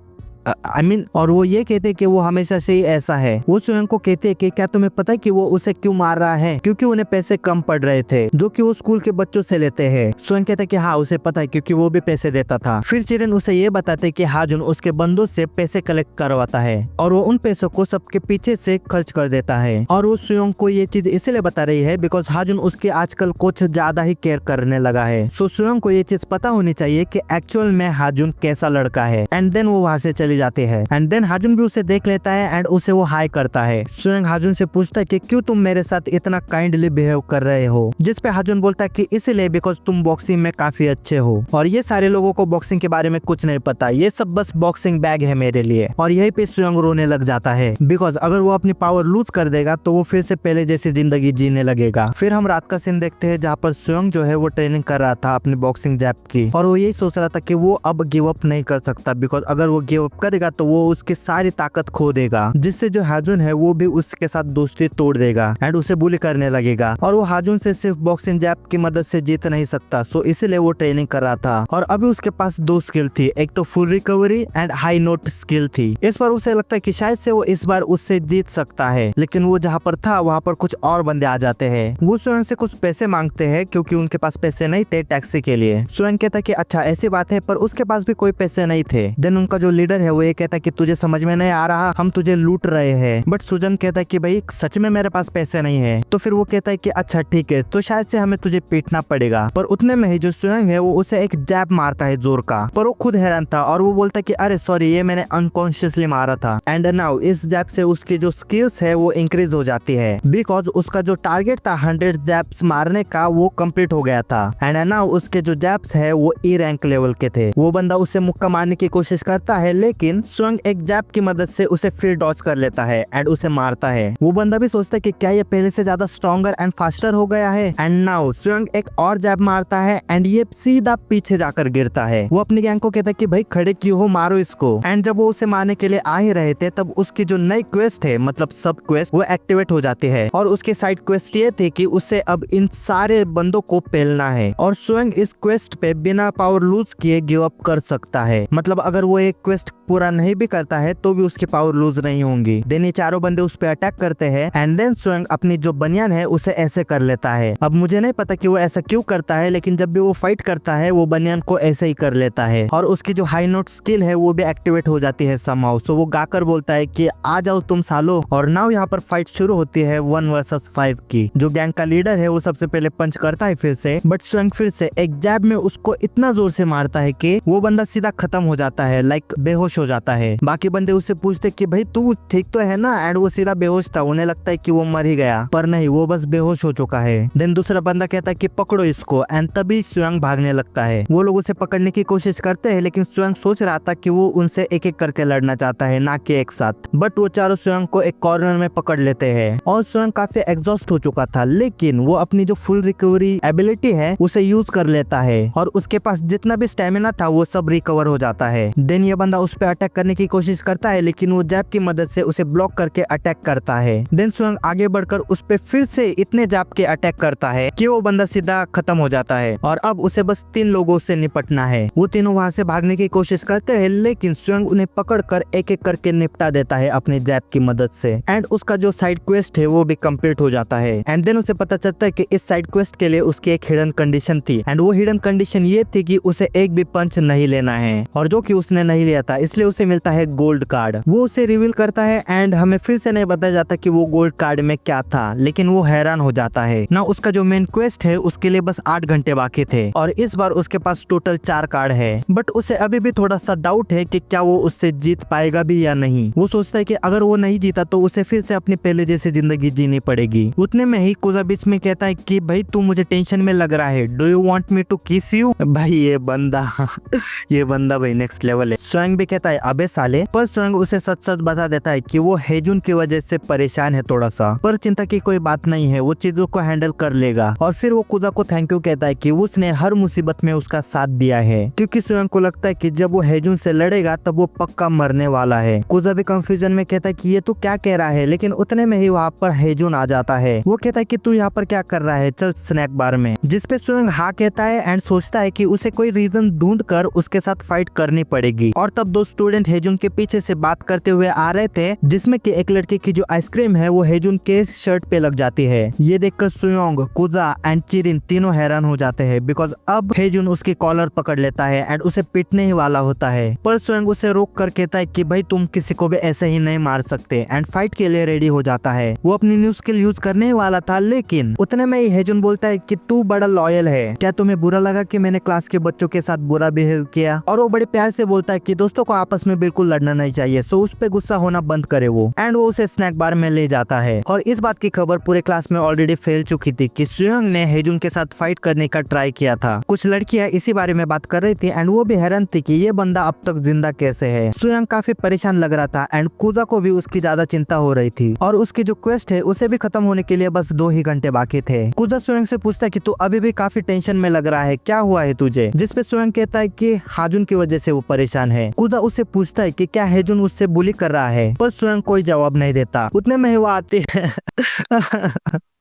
और वो ये कहते हैं कि वो हमेशा से ही ऐसा है। वो स्वयं को कहते हैं कि क्या तुम्हें पता है कि वो उसे क्यों मार रहा है? क्योंकि उन्हें पैसे कम पड़ रहे थे जो कि वो स्कूल के बच्चों से लेते हैं। स्वयं कहता है कि हाँ उसे पता है क्योंकि वो भी पैसे देता था। फिर चिरन उसे ये बताते कि हाजुन उसके बंदों से पैसे कलेक्ट करवाता है और वो उन पैसों को सबके पीछे से खर्च कर देता है। और वो स्वयं को ये चीज इसलिए बता रही है बिकॉज हाजुन उसके आजकल कुछ ज्यादा ही केयर करने लगा है। सो स्वयं को ये चीज पता होनी चाहिए कि एक्चुअल में हाजुन कैसा लड़का है। एंड देन वो वहाँ से चली जाती है एंड देन हाजुन भी उसे देख लेता है एंड उसे वो हाई करता है। स्वयं हाजुन से पूछता है कि क्यों तुम मेरे साथ इतना काइंडली बिहेव कर रहे हो, जिस पे हाजुन बोलता है कि इसलिए बिकॉज तुम बॉक्सिंग में काफी अच्छे हो और ये सारे लोगों को बॉक्सिंग के बारे में कुछ नहीं पता, ये सब बस बॉक्सिंग बैग है मेरे लिए। और यही पे स्वयं रोने लग जाता है बिकॉज अगर वो अपनी पावर लूज कर देगा तो वो फिर से पहले जैसी जिंदगी जीने लगेगा। फिर हम रात का सीन देखते हैं जहाँ पर स्वयं जो है वो ट्रेनिंग कर रहा था अपनी बॉक्सिंग जैप की और वो यही सोच रहा था कि वो अब गिव अप नहीं कर सकता बिकॉज अगर वो गिव अप करेगा तो वो उसकी सारी ताकत खो देगा, जिससे जो हाजुन है वो भी उसके साथ दोस्ती तोड़ देगा एंड उसे बुली करने लगेगा। और वो हाजुन से सिर्फ बॉक्सिंग जैप की मदद से जीत नहीं सकता, सो इसीलिए वो ट्रेनिंग कर रहा था। और अभी उसके पास 2 स्किल थी, एक तो full recovery and high note skill थी। इस बार उसे लगता है कि शायद से वो इस बार उससे जीत सकता है, लेकिन वो जहाँ पर था वहाँ पर कुछ और बंदे आ जाते हैं। वो स्वयं से कुछ पैसे मांगते हैं क्योंकि उनके पास पैसे नहीं थे टैक्सी के लिए। स्वयं कहता कि अच्छा ऐसी बात है, पर उसके पास भी कोई पैसे नहीं थे। देन उनका जो लीडर है वो ये कहता कि तुझे समझ में नहीं आ रहा, हम तुझे लूट रहे हैं। बट सुजन कहता है कि भाई सच में मेरे पास पैसे नहीं है। तो फिर वो कहता है कि अच्छा ठीक है, तो शायद से हमें तुझे पीटना पड़ेगा। पर उतने में ही जो स्वयं है वो उसे एक जैब मारता है जोर का, पर वो खुद हैरान था और वो बोलता है कि अरे सॉरी ये मैंने अनकॉन्शियसली मारा था। एंड नाउ इस जैब से उसकी जो स्किल्स है वो इंक्रीज हो जाती है बिकॉज उसका जो टारगेट था 100 जैब्स मारने का वो कंप्लीट हो गया था। एंड नाउ उसके जो जैब्स है वो ई रैंक लेवल के थे। वो बंदा उसे मुक्का मारने की कोशिश करता है लेकिन स्वयं एक जैब की मदद से उसे फिर डॉज कर लेता है एंड उसे मारता है। वो बंदा भी सोचता है कि क्या ये पहले से ज्यादा स्ट्रॉन्गर एंड फास्टर हो गया है। एंड नाउ स्वयं एक और जैब मारता है एंड ये सीधा पीछे जाकर गिरता है। वो अपनी गैंग को कहता है कि भाई खड़े क्यों हो, मारो इसको। एंड जब वो उसे मारने के लिए आ ही रहे थे तब उसकी जो नई क्वेस्ट है मतलब सब क्वेस्ट वो एक्टिवेट हो जाती है और उसकी साइड क्वेस्ट ये थी कि उसे अब इन सारे बंदों को पेलना है और स्वयं इस क्वेस्ट पे बिना पावर लूज किए गिव अप कर सकता है। मतलब अगर वो एक क्वेस्ट पूरा नहीं भी करता है तो भी उसकी पावर लूज नहीं होंगी। देन ये चारों बंदे उस पे अटैक करते हैं एंड देन स्वयं अपनी जो बनियान है उसे ऐसे कर लेता है। अब मुझे नहीं पता कि वो ऐसा क्यों करता है, लेकिन जब भी वो फाइट करता है वो बनियान को ऐसे ही कर लेता है और उसकी जो हाई नोट स्किल है वो भी एक्टिवेट हो जाती है समहाउ। सो वो गाकर बोलता है कि आ जाओ तुम सालो। और नाउ यहाँ पर फाइट शुरू होती है 1 वर्सेस 5 की। जो गैंग का लीडर है वो सबसे पहले पंच करता है फिर से, बट स्वयं फिर से एक जैब में उसको इतना जोर से मारता है कि वो बंदा सीधा खत्म हो जाता है, लाइक बेहोश हो जाता है। बाकी बंदे उससे पूछते कि भाई तू ठीक तो है ना, एंड वो सीधा बेहोश था। उन्हें लगता है कि वो मर ही गया, पर नहीं वो बस बेहोश हो चुका है। देन दूसरा बंदा कहता है कि पकड़ो इसको एंड तभी स्वयं भागने लगता है। वो लोग उसे पकड़ने की कोशिश करते हैं लेकिन स्वयं सोच रहा था कि वो उनसे एक एक करके लड़ना चाहता है ना कि एक साथ। बट वो चारों स्वयं को एक कॉर्नर में पकड़ लेते हैं और स्वयं काफी एग्जॉस्ट हो चुका था, लेकिन वो अपनी जो फुल रिकवरी एबिलिटी है उसे यूज कर लेता है और उसके पास जितना भी स्टेमिना था वो सब रिकवर हो जाता है। देन ये बंदा उस पर अटैक करने की कोशिश करता है लेकिन वो जैब की मदद से उसे ब्लॉक करके अटैक करता है। देन स्वयं आगे बढ़कर उस पे फिर से इतने जैब के अटैक करता है कि वो बंदा सीधा खत्म हो जाता है और अब उसे बस 3 लोगों से निपटना है। वो तीनों वहाँ से भागने की कोशिश करते हैं लेकिन स्वयं उन्हें पकड़कर एक एक करके निपटा देता है अपने जैब की मदद से एंड उसका जो साइड क्वेस्ट है वो भी कंप्लीट हो जाता है। एंड देन उसे पता चलता है कि इस साइड क्वेस्ट के लिए उसकी एक हिडन कंडीशन थी एंड वो हिडन कंडीशन ये थी कि उसे एक भी पंच नहीं लेना है और जो कि उसने नहीं लिया था, इसलिए इसलिए उसे मिलता है गोल्ड कार्ड। वो उसे रिवील करता है एंड हमें फिर से नहीं बताया जाता कि वो गोल्ड कार्ड में क्या था, लेकिन वो हैरान हो जाता है ना। उसका जो मेन क्वेस्ट है उसके लिए बस 8 घंटे बाकी थे और इस बार उसके पास टोटल 4 कार्ड है। बट उसे अभी भी थोड़ा सा डाउट है कि क्या वो उससे जीत पाएगा भी या नहीं। वो सोचता है कि अगर वो नहीं जीता तो उसे फिर से अपनी पहले जैसी जिंदगी जीनी पड़ेगी। उतने में ही कुजा बीच में कहता है कि भाई तू मुझे टेंशन में लग रहा है, do you want me to kiss you. भाई ये बंदा भाई नेक्स्ट लेवल है। स्वयं भी कहता है अबे साले, पर स्वयं उसे सच सच बता देता है कि वो हेजुन की वजह से परेशान है थोड़ा सा, पर चिंता की कोई बात नहीं है, वो चीजों को हैंडल कर लेगा। और फिर वो कुजा को थैंक यू कहता है कि उसने हर मुसीबत में उसका साथ दिया है, क्योंकि स्वयं को लगता है कि जब वो हेजुन से लड़ेगा तब वो पक्का मरने वाला है। कुजा भी कंफ्यूजन में कहता है कि ये तू क्या कह रहा है, लेकिन उतने में ही वहाँ पर हेजुन आ जाता है। वो कहता है कि तू यहाँ पर क्या कर रहा है, चल स्नैक बार में। जिसपे स्वयं हाँ कहता है एंड सोचता है कि उसे कोई रीजन ढूंढ कर उसके साथ फाइट करनी पड़ेगी। और तब 2 स्टूडेंट हेजुन के पीछे से बात करते हुए आ रहे थे, जिसमें कि एक लड़के की जो आइसक्रीम है वो हेजुन के शर्ट पे लग जाती है। ये देखकर सुयोंग, कुजा एंड चिरिन तीनों हैरान हो जाते हैं, बिकॉज अब हेजुन उसकी कॉलर पकड़ लेता है एंड उसे पीटने ही वाला होता है। पर स्वयं उसे रोक कर कहता है कि भाई तुम किसी को भी ऐसे ही नहीं मार सकते एंड फाइट के लिए रेडी हो जाता है। वो अपनी न्यू स्किल यूज करने ही वाला था, लेकिन उतने में ही हेजुन बोलता है कि तू बड़ा लॉयल है, क्या तुम्हें बुरा लगा कि मैंने क्लास के बच्चों के साथ बुरा बिहेव किया। और वो बड़े प्यार से बोलता है कि दोस्तों को आपस में बिल्कुल लड़ना नहीं चाहिए, सो उस पे गुस्सा होना बंद करे वो। एंड वो उसे स्नैक बार में ले जाता है। और इस बात की खबर पूरे क्लास में ऑलरेडी फैल चुकी थी कि सुयोंग ने हेजुन के साथ फाइट करने का ट्राई किया था। कुछ लड़कियां इसी बारे में बात कर रही थी एंड वो भी हैरान थी कि ये बंदा अब तक जिंदा कैसे है। सुयोंग काफी परेशान लग रहा था एंड कुजा को भी उसकी ज्यादा चिंता हो रही थी और उसकी जो क्वेस्ट है उसे भी खत्म होने के लिए बस 2 ही घंटे बाकी थे। कुजा सुयोंग से पूछता है कि तू अभी भी काफी टेंशन में लग रहा है, क्या हुआ है तुझे। जिसपे सुयोंग कहता है कि हाजुन की वजह से वो परेशान है। कुजा उससे पूछता है कि क्या हेजुन उससे बुली कर रहा है, पर सुयोंग कोई जवाब नहीं देता। उतने में ही वो आती है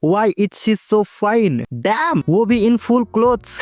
Why is she so fine? Damn! वो भी इन फुल क्लोथ्स।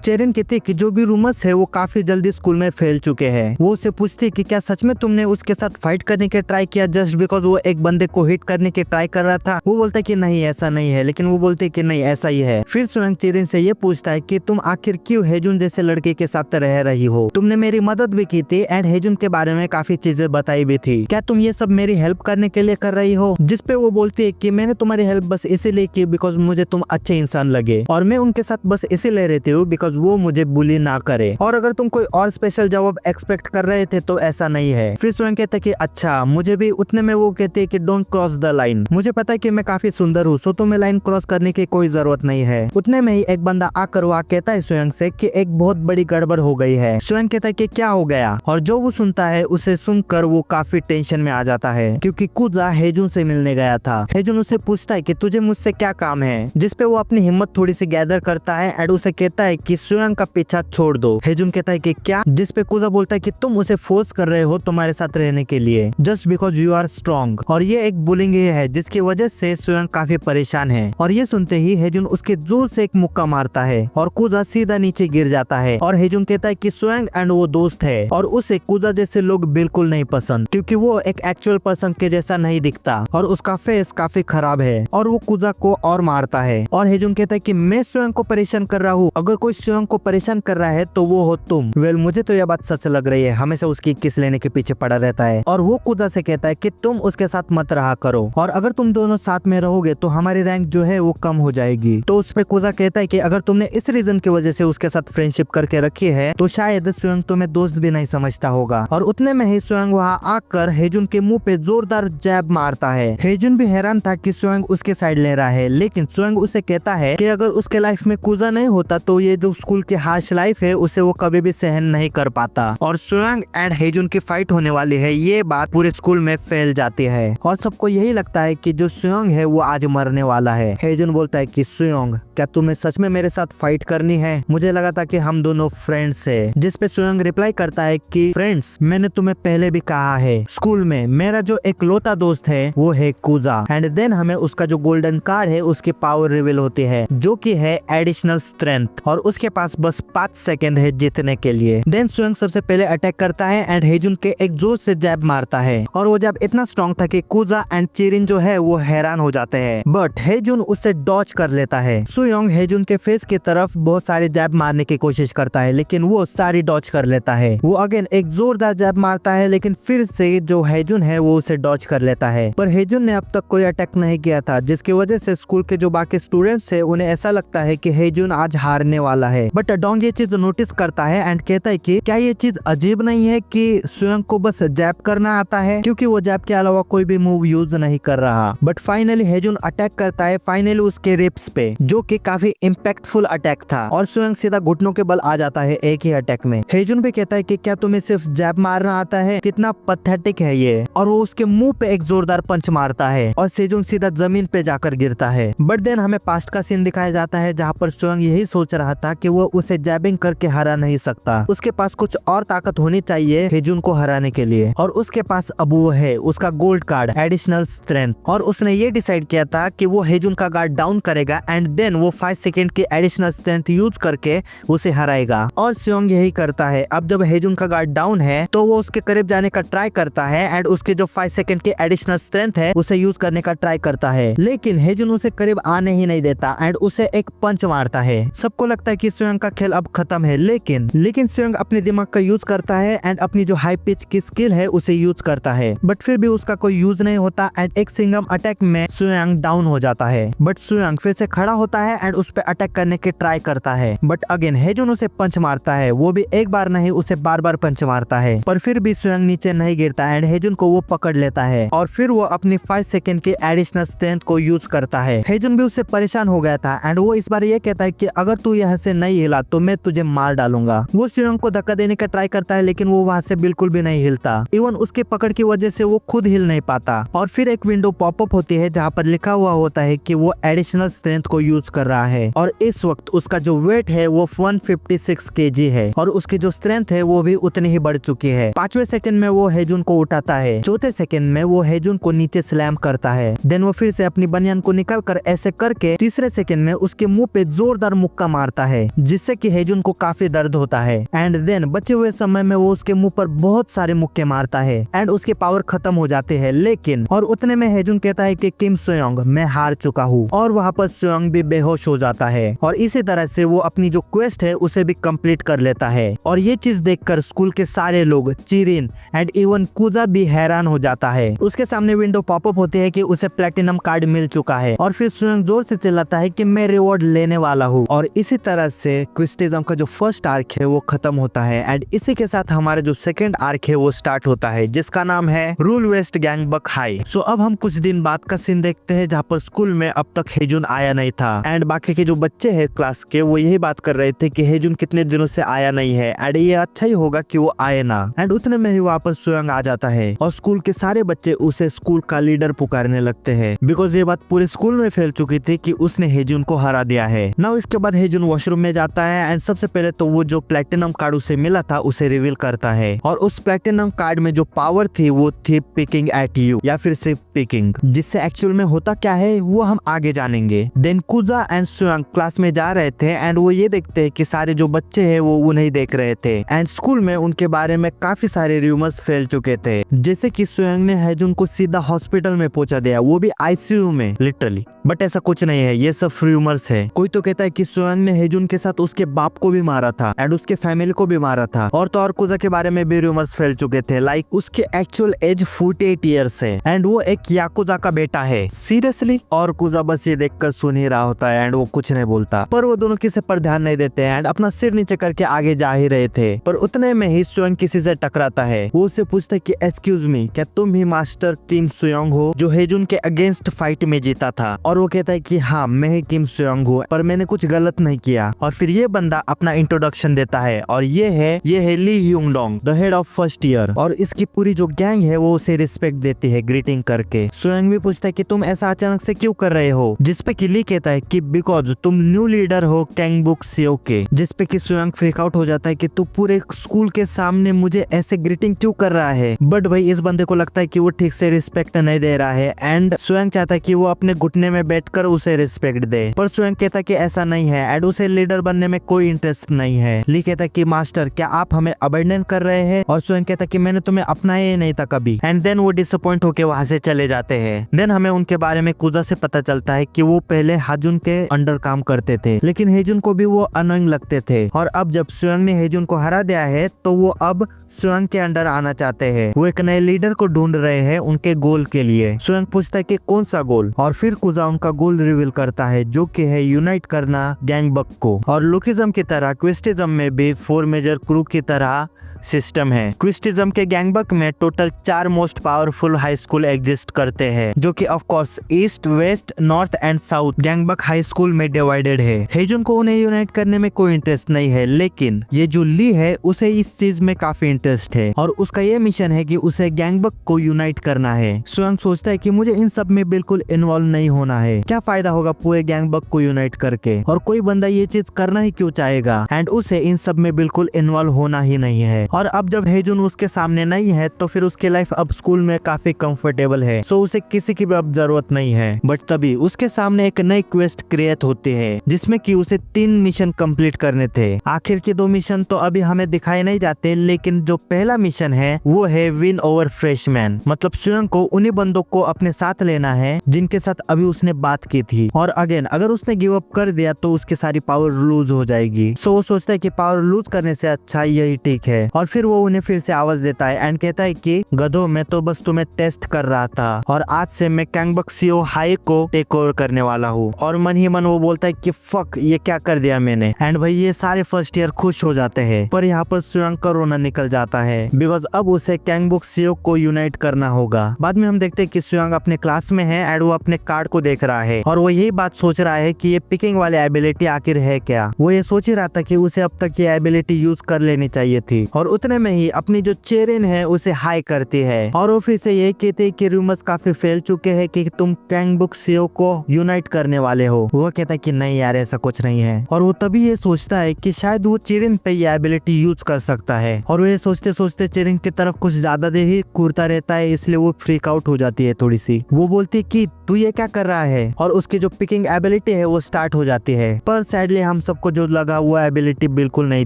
चेरिन कहती है कि जो भी रूमर्स है वो काफी जल्दी स्कूल में फैल चुके हैं। वो उसे पूछती है कि क्या सच में तुमने उसके साथ फाइट करने के ट्राई किया जस्ट बिकॉज वो एक बंदे को हिट करने के ट्राई कर रहा था। वो बोलता है कि नहीं ऐसा नहीं है, लेकिन वो बोलते है कि नहीं ऐसा ही है। फिर सुयोंग चेरिन से ये पूछता है कि तुम आखिर क्यों हेजुन जैसे लड़के के साथ रह रही हो, तुमने मेरी मदद भी की थी एंड हेजुन के बारे में काफी चीजें बताई भी थी, क्या तुम ये सब मेरी हेल्प करने के लिए कर रही हो। जिसपे वो बोलती है कि मैंने तुम्हारी हेल्प बस इसीलिए की बिकॉज मुझे तुम अच्छे इंसान लगे और मैं उनके साथ बस इसीलिए रहती हूँ बिकॉज वो मुझे बुली ना करे, और अगर तुम कोई और स्पेशल जवाब एक्सपेक्ट कर रहे थे तो ऐसा नहीं है। फिर स्वयं कहते कि अच्छा मुझे भी। उतने में वो कहते हैं कि डोंट क्रॉस द लाइन, मुझे पता है कि मैं काफी सुंदर हूँ, सो तुम्हें लाइन क्रॉस करने की कोई जरूरत नहीं है। उतने में ही एक बंदा आकर वहाँ कहता है स्वयं से कि एक बहुत बड़ी गड़बड़ हो गई है। स्वयं कहता है कि क्या हो गया, और जो वो सुनता है उसे सुनकर वो काफी टेंशन में आ जाता है क्योंकि कुजा हेजुन से मिलने गया था। हेजुन उसे पूछता है कि तुझे मुझसे क्या काम है, जिसपे वो अपनी हिम्मत थोड़ी सी गैदर करता है एंड उसे कहता है कि स्वयं का पीछा छोड़ दो। हेजुन कहता है कि क्या, जिसपे कुजा बोलता है कि तुम उसे फोर्स कर रहे हो तुम्हारे साथ रहने के लिए just because you are strong, और ये एक बुलिंग है जिसकी वजह से स्वयं काफी परेशान है। और ये सुनते ही हेजुन उसके जोर से एक मुक्का मारता है और कुजा सीधा नीचे गिर जाता है। और हेजुन कहता है कि स्वयं एंड वो दोस्त है और उसे कुजा जैसे लोग बिल्कुल नहीं पसंद क्योंकि वो एक एक्चुअल पर्सन के जैसा नहीं दिखता और उसका फेस काफी खराब है, और वो कुजा को और मारता है। और हेजुन कहता है कि मैं स्वयं को परेशान कर रहा हूँ, अगर कोई स्वयं को परेशान कर रहा है तो वो हो तुम। वेल मुझे तो यह बात सच लग रही है, हमेशा उसकी किस लेने के पीछे पड़ा रहता है। और वो कुजा से कहता है कि तुम उसके साथ मत रहा करो, और अगर तुम दोनों साथ में रहोगे तो हमारी रैंक जो है वो कम हो जाएगी। तो उस पे कुजा कहता है कि अगर तुमने इस रीजन की वजह से उसके साथ फ्रेंडशिप करके रखी है तो शायद स्वयं तुम्हें दोस्त भी नहीं समझता होगा। और उतने में ही स्वयं वहाँ आकर हेजुन के मुंह पे जोरदार जैब मारता है। हेजुन भी हैरान था कि स्वयं उसके साइड ले रहा है, लेकिन स्वयं उसे कहता है कि अगर उसके लाइफ में कुजा नहीं होता तो ये जो स्कूल की हार्श लाइफ है उसे वो कभी भी सहन नहीं कर पाता। और स्वयं एंड हेजुन की फाइट होने वाली है, ये बात पूरे स्कूल में फैल जाती है और सबको यही लगता है कि जो स्वयं है वो आज मरने वाला है। हेजुन बोलता है कि स्वयं क्या तुम्हें सच में मेरे साथ फाइट करनी है, मुझे लगा था कि हम दोनों फ्रेंड्स है। जिसपे स्वयं रिप्लाई करता है कि फ्रेंड्स मैंने तुम्हें पहले भी कहा है, स्कूल में मेरा जो एक लौता दोस्त है वो है कुजा। एंड देन हमें उसका जो गोल्डन गोल्डन कार्ड है उसकी पावर रिवील होती है, जो कि है एडिशनल स्ट्रेंथ, और उसके पास बस 5 सेकंड है जीतने के लिए। देन सुयंग सबसे पहले अटैक करता है एंड हेजुन के एक जोर से जैब मारता है, और वो जैब इतना स्ट्रॉन्ग था कि कुजा एंड चिरिन जो है वो हैरान हो जाते हैं, बट हेजुन उससे डॉज कर लेता है। सुयोंग हेजुन के फेस की तरफ बहुत सारे जैब मारने की कोशिश करता है, लेकिन वो सारी डॉज कर लेता है। वो अगेन एक जोरदार जैब मारता है, लेकिन फिर से जो हेजुन है वो उसे डॉज कर लेता है। पर हेजुन ने अब तक कोई अटैक नहीं किया था, जिसकी वजह से स्कूल के जो बाकी स्टूडेंट्स है उन्हें ऐसा लगता है कि हेजुन आज हारने वाला है। बट डोंग ये चीज नोटिस करता है एंड कहता है कि क्या ये चीज अजीब नहीं है कि सुयोंग को बस जैब करना आता है, क्योंकि वो जैब के अलावा कोई भी मूव यूज नहीं कर रहा। बट फाइनली हेजुन अटैक करता है, फाइनली उसके रिप्स पे, जो कि काफी इम्पैक्टफुल अटैक था, और सुयोंग सीधा घुटनों के बल आ जाता है एक ही अटैक में। हेजुन भी कहता है कि क्या तुम्हें सिर्फ जैब मारना आता है, कितना पैथेटिक है ये, और वो उसके मुंह पे एक जोरदार पंच मारता है और सेजुन सीधा जमीन पे जाकर गिरता है। बट देन हमें पास्ट का सीन दिखाया जाता है, जहाँ पर सुयोंग यही सोच रहा था कि वो उसे जैबिंग करके हरा नहीं सकता, उसके पास कुछ और ताकत होनी चाहिए हेजुन को हराने के लिए, और उसके पास अब वो है उसका गोल्ड कार्ड एडिशनल स्ट्रेंथ, और उसने ये डिसाइड किया था कि वो हेजुन का गार्ड डाउन करेगा एंड देन वो 5 सेकंड की एडिशनल स्ट्रेंथ यूज करके उसे हराएगा, और सुयोंग यही करता है। अब जब हेजुन का गार्ड डाउन है तो वो उसके करीब जाने का ट्राई करता है एंड उसके जो 5 सेकंड की एडिशनल स्ट्रेंथ है उसे यूज करने का ट्राई करता है, लेकिन हेजुन उसे करीब आने ही नहीं देता एंड उसे एक पंच मारता है। सबको लगता है कि सुयोंग का खेल अब खत्म है, लेकिन सुयोंग अपने दिमाग का यूज करता है एंड अपनी जो हाई पिच की स्किल है उसे यूज करता है, बट फिर भी उसका कोई यूज नहीं होता एंड एक सिंगम अटैक में सुयोंग डाउन हो जाता है। बट सुयोंग फिर से खड़ा होता है एंड उस पर अटैक करने की ट्राई करता है, बट अगेन हेजुन उसे पंच मारता है, वो भी एक बार नहीं उसे बार बार पंच मारता है, पर फिर भी सुयोंग नीचे नहीं गिरता एंड हेजुन को वो पकड़ लेता है, और फिर वो अपनी 5 सेकंड की एडिशनल स्ट्रेंथ को यूज करता है। हेजुन भी उससे परेशान हो गया था एंड वो इस बार ये कहता है कि अगर तू यहाँ से नहीं हिला तो मैं तुझे मार डालूंगा। वो सुयोंग को धक्का देने का ट्राई करता है, लेकिन वो वहाँ से बिल्कुल भी नहीं हिलता, इवन उसके पकड़ की वजह से वो खुद हिल नहीं पाता। और फिर एक विंडो पॉपअप होती है जहाँ पर लिखा हुआ होता है कि वो एडिशनल स्ट्रेंथ को यूज कर रहा है, और इस वक्त उसका जो वेट है वो 156 kg है, और उसकी जो स्ट्रेंथ है वो भी उतनी ही बढ़ चुकी है। 5वें सेकंड में वो हेजुन को उठाता है, 4थे सेकंड में वो हेजुन को नीचे स्लैम करता है, देन वो फिर से अपनी बनियान को निकाल कर ऐसे करके 3रे सेकंड में उसके मुंह पे जोरदार मुक्का मारता है, जिससे कि हेजुन को काफी दर्द होता है। एंड देन बचे हुए समय में वो उसके मुंह पर बहुत सारे मुक्के मारता है एंड उसके पावर खत्म हो जाते हैं, लेकिन और उतने में हेजुन कहता है कि किम सुयोंग मैं हार चुका हूँ, और वहाँ पर सुयोंग भी बेहोश हो जाता है, और इसी तरह से वो अपनी जो क्वेस्ट है उसे भी कंप्लीट कर लेता है। और ये चीज देखकर स्कूल के सारे लोग, चिरिन एंड इवन कुजा भी हैरान हो जाता है। उसके सामने विंडो पॉपअप होती है कि उसे प्लेटिनम कार्ड मिल चुका है, और फिर सुयोंग जोर से चिल्लाता है कि मैं रिवॉर्ड लेने वाला हूँ। और इसी तरह से क्विस्टिज्म का जो फर्स्ट आर्क है वो खत्म होता है एंड इसी के साथ हमारा जो सेकंड आर्क है वो स्टार्ट होता है, जिसका नाम है रूल वेस्ट गैंग बक हाई। सो अब हम कुछ दिन बाद का सीन देखते हैं, जहाँ पर स्कूल में अब तक हेजुन आया नहीं था एंड बाकी के जो बच्चे हैं क्लास के वो यही बात कर रहे थे कि हेजुन कितने दिनों से आया नहीं है एंड ये अच्छा ही होगा कि वो आए ना। एंड उतने में ही वहाँ पर सुयोंग आ जाता है और स्कूल के सारे बच्चे उसे स्कूल का लीडर पुकारने लगते हैं, बिकॉज ये बात पूरे स्कूल में फैल चुकी थी कि उसने हेजुन को हरा दिया है। नाउ इसके बाद हेजुन वॉशरूम में जाता है एंड सबसे पहले तो वो जो प्लेटिनम कार्ड उसे मिला था उसे रिवील करता है, और उस प्लेटिनम कार्ड में जो पावर थी वो थी पिकिंग एट यू, या फिर सिर्फ पिकिंग, जिससे एक्चुअल में होता क्या है वो हम आगे जानेंगे। देन कुजा एंड सुयोंग क्लास में जा रहे थे एंड वो ये देखते हैं कि सारे जो बच्चे हैं वो उन्हें देख रहे थे एंड स्कूल में उनके बारे में काफी सारे रूमर्स फैल चुके थे, जैसे कि सुयोंग ने हेजुन को सीधा हॉस्पिटल में पहुंचा दिया, वो भी आईसीयू में लिटरली। बट ऐसा कुछ नहीं है, ये सब रूमर्स है। कोई तो कहता है कि सुयोंग ने हेजुन के साथ उसके बाप को भी मारा था एंड उसके फैमिली को भी मारा था, और तो और कुजा के बारे में भी रूमर्स फैल चुके थे, लाइक उसके एक्चुअल एज 48 ईयर्स है एंड वो एक याकुजा का बेटा है। सीरियसली? और कुजा बस ये देखकर सुन ही रहा होता है एंड वो कुछ नहीं बोलता, पर वो दोनों किसी पर ध्यान नहीं देते एंड अपना सिर नीचे करके आगे जा ही रहे थे। पर उतने में ही सुयोंग किसी से टकराता है, वो उससे पूछता है कि एक्सक्यूज मी, क्या तुम ही मास्टर किम सुयोंग हो जो हेजुन के अगेंस्ट फाइट में जीता था? और वो कहता है कि हाँ मैं ही किम सुयोंग हूँ, पर मैंने कुछ गलत नहीं किया। और फिर ये बंदा अपना इंट्रोडक्शन देता है, और ये है Lee Hyungdong, the head of first year, और इसकी पूरी जो गैंग है वो उसे रिस्पेक्ट देती है ग्रीटिंग करके। सुयोंग भी पूछता है कि तुम ऐसा अचानक से क्यों कर रहे हो, जिसपे कि ली कहता है कि बिकॉज तुम न्यू लीडर हो कैंगबुक सीओ के, जिसपे कि सुयोंग फ्रीक आउट हो जाता है कि तू पूरे स्कूल के सामने मुझे ऐसे ग्रीटिंग क्यों कर रहा है। बट भाई इस बंदे को लगता है कि वो ठीक से रिस्पेक्ट नहीं दे रहा है एंड सुयोंग चाहता है कि वो अपने घुटने में में बैठकर उसे रिस्पेक्ट दे। पर स्वयं कहता कि ऐसा नहीं है एंड उसे लीडर बनने में कोई इंटरेस्ट नहीं है। ली कहता कि मास्टर क्या आप हमें अबैंडन कर रहे हैं, और स्वयं कहता कि मैंने तुम्हें अपनाया ही नहीं था कभी। एंड देन वो डिसअपॉइंट होकर वहां से चले जाते हैं। देन हमें उनके बारे में कुजा से पता चलता है कि वो पहले हाजुन के अंडर काम करते थे, लेकिन हेजुन को भी वो अनोइंग लगते थे, और अब जब स्वयं ने हेजुन को हरा दिया है तो वो अब स्वयं के अंडर आना चाहते हैं। वो एक नए लीडर को ढूंढ रहे हैं उनके गोल के लिए। स्वयं पूछता है कि कौन सा गोल, और फिर कुजा उनका गोल रिवील करता है जो कि है यूनाइट करना गैंगबक को। और लुकिज्म की तरह क्विस्टिज्म में भी 4 मेजर क्रू की तरह सिस्टम है। क्विस्टिज्म के गैंगबक में total 4 most powerful high school exist करते हैं, जो कि of course east, west, north and south Gangbuk high school में डिवाइडेड है। हेजुन को उन्हें यूनाइट करने में कोई इंटरेस्ट नहीं है, लेकिन ये जो ली है उसे इस चीज में काफी इंटरेस्ट है, और उसका ये मिशन है कि उसे गैंगबक को यूनाइट करना है। स्वयं सोचता है कि मुझे इन सब में बिल्कुल इन्वॉल्व नहीं होना है, क्या फायदा होगा पूरे गैंगबक को यूनाइट करके, और कोई बंदा ये चीज करना ही क्यों चाहेगा, एंड उसे इन सब में बिल्कुल इन्वॉल्व होना ही नहीं है। और अब जब हेजुन उसके सामने नहीं है तो फिर उसकी लाइफ अब स्कूल में काफी कंफर्टेबल है, सो उसे किसी की भी अब जरूरत नहीं है। बट तभी उसके सामने एक नई क्वेस्ट क्रिएट होती है जिसमें कि उसे 3 मिशन कंप्लीट करने थे। आखिर के 2 मिशन तो अभी हमें दिखाए नहीं जाते, लेकिन जो पहला मिशन है वो है विन ओवर फ्रेशमैन, मतलब स्वयं को उन्हीं बंदों को अपने साथ लेना है जिनके साथ अभी उसने बात की थी, और अगेन अगर उसने गिव अप कर दिया तो उसकी सारी पावर लूज हो जाएगी। सो वो सोचता है कि पावर लूज करने से अच्छा यही ठीक है, और फिर वो उन्हें फिर से आवाज देता है एंड कहता है कि गधो मैं तो बस तुम्हें टेस्ट कर रहा था, और आज से मैं गैंगबक सीईओ हाई को टेक ओवर करने वाला हूँ। और मन ही मन वो बोलता है कि फक ये क्या कर दिया मैंने। एंड भाई ये सारे फर्स्ट ईयर खुश हो जाते हैं, पर यहाँ पर स्वयं का रोना निकल जाता है, बिकॉज अब उसे गैंगबक सीईओ को यूनाइट करना होगा। बाद में हम देखते हैं कि स्वयं अपने क्लास में है एंड वो अपने कार्ड को देख रहा है, और वो यही बात सोच रहा है कि ये पिकिंग वाली एबिलिटी आखिर है क्या। वो ये सोच ही रहा था कि उसे अब तक ये एबिलिटी यूज कर लेनी चाहिए थी, और उतने में ही अपनी जो चेरिन है उसे हाई करती है, और वो फिर से ये कहते हैं कि रूमर्स काफी फैल चुके हैं कि तुम गैंगबक सीईओ को यूनाइट करने वाले हो। वो कहता है कि नहीं यार ऐसा कुछ नहीं है, और वो तभी ये सोचता है कि शायद वो चेरिन पे ये एबिलिटी यूज कर सकता है, और वो ये सोचते सोचते चेरिन की तरफ कुछ ज्यादा देर ही घूरता रहता है, इसलिए वो फ्रीक आउट हो जाती है थोड़ी सी। वो बोलती है कि तू ये क्या कर रहा है, और उसकी जो पिकिंग एबिलिटी है वो स्टार्ट हो जाती है। पर सैडली हम सबको जो लगा वो एबिलिटी बिल्कुल नहीं